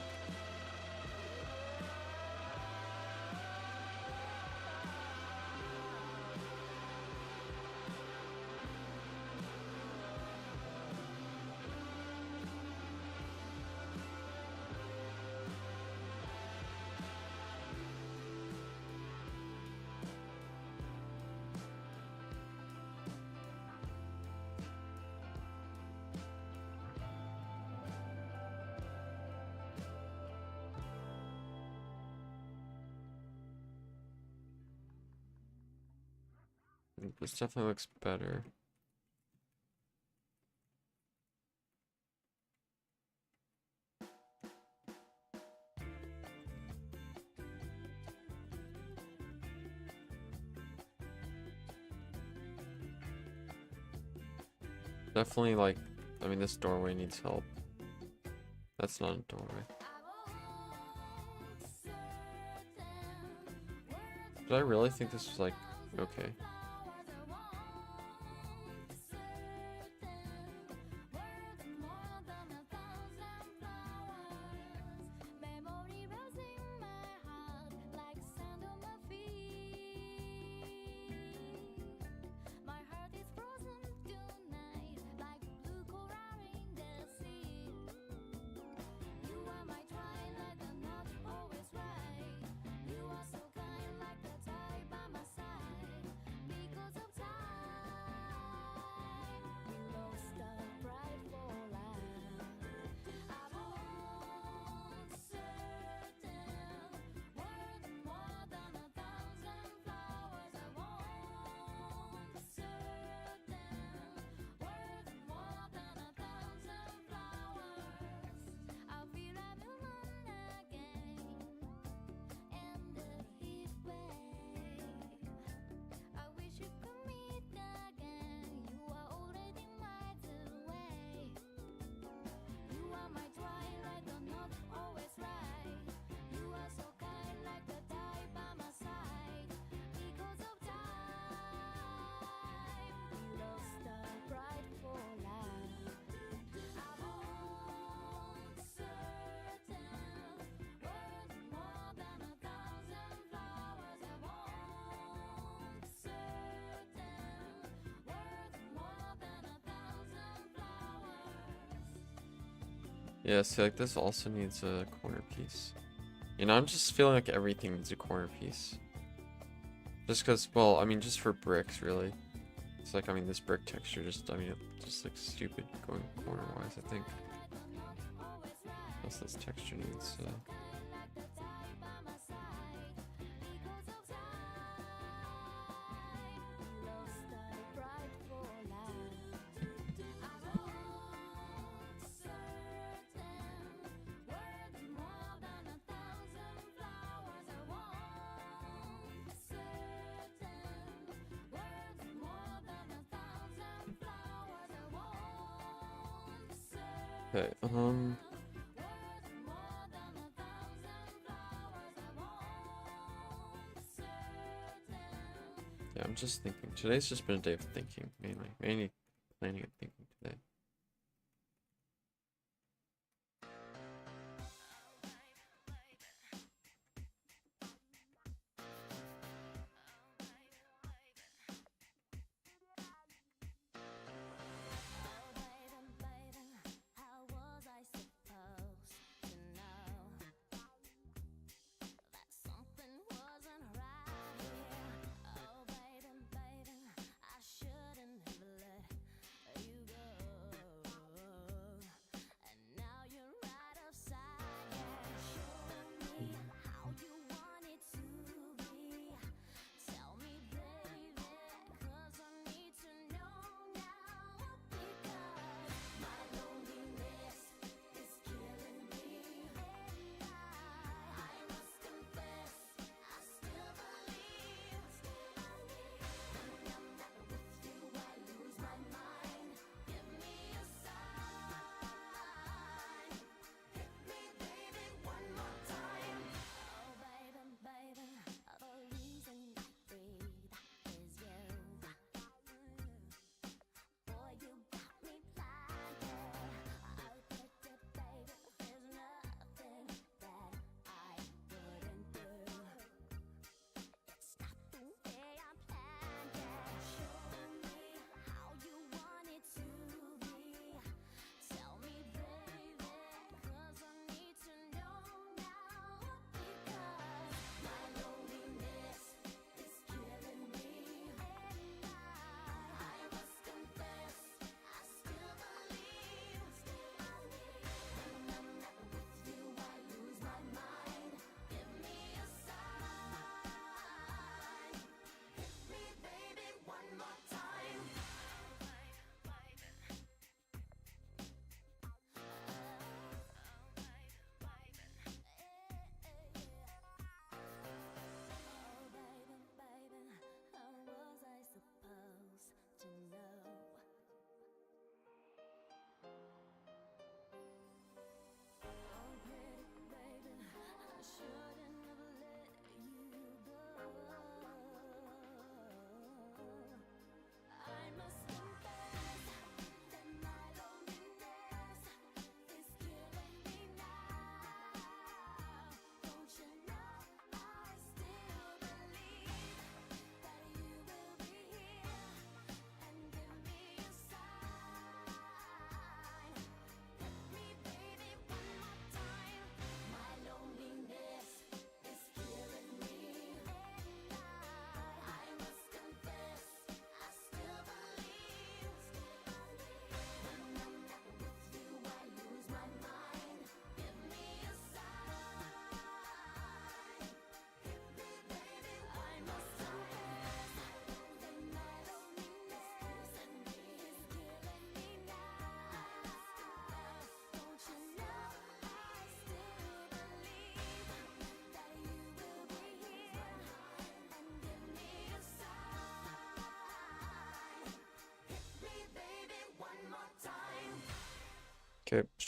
Speaker 1: This definitely looks better. Definitely like, I mean this doorway needs help. That's not a doorway. Did I really think this was like, okay. Yeah, see, like this also needs a corner piece. You know, I'm just feeling like everything needs a corner piece. Just because, well, I mean, just for bricks, really. It's like, I mean, this brick texture just, I mean, it just looks stupid going corner-wise, I think. Plus this texture needs, Okay, yeah, I'm just thinking. Today's just been a day of thinking, mainly planning and thinking today.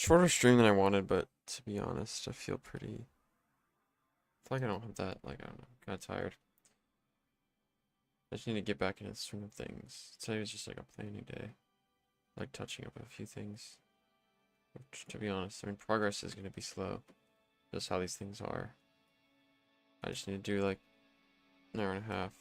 Speaker 1: Shorter stream than I wanted, but to be honest, I feel pretty. I feel like I don't have that. Like, I don't know. Kind of tired. I just need to get back into the swing of things. Today was just like a planning day. Like touching up a few things. Which, to be honest, I mean, progress is going to be slow. Just how these things are. I just need to do like an hour and a half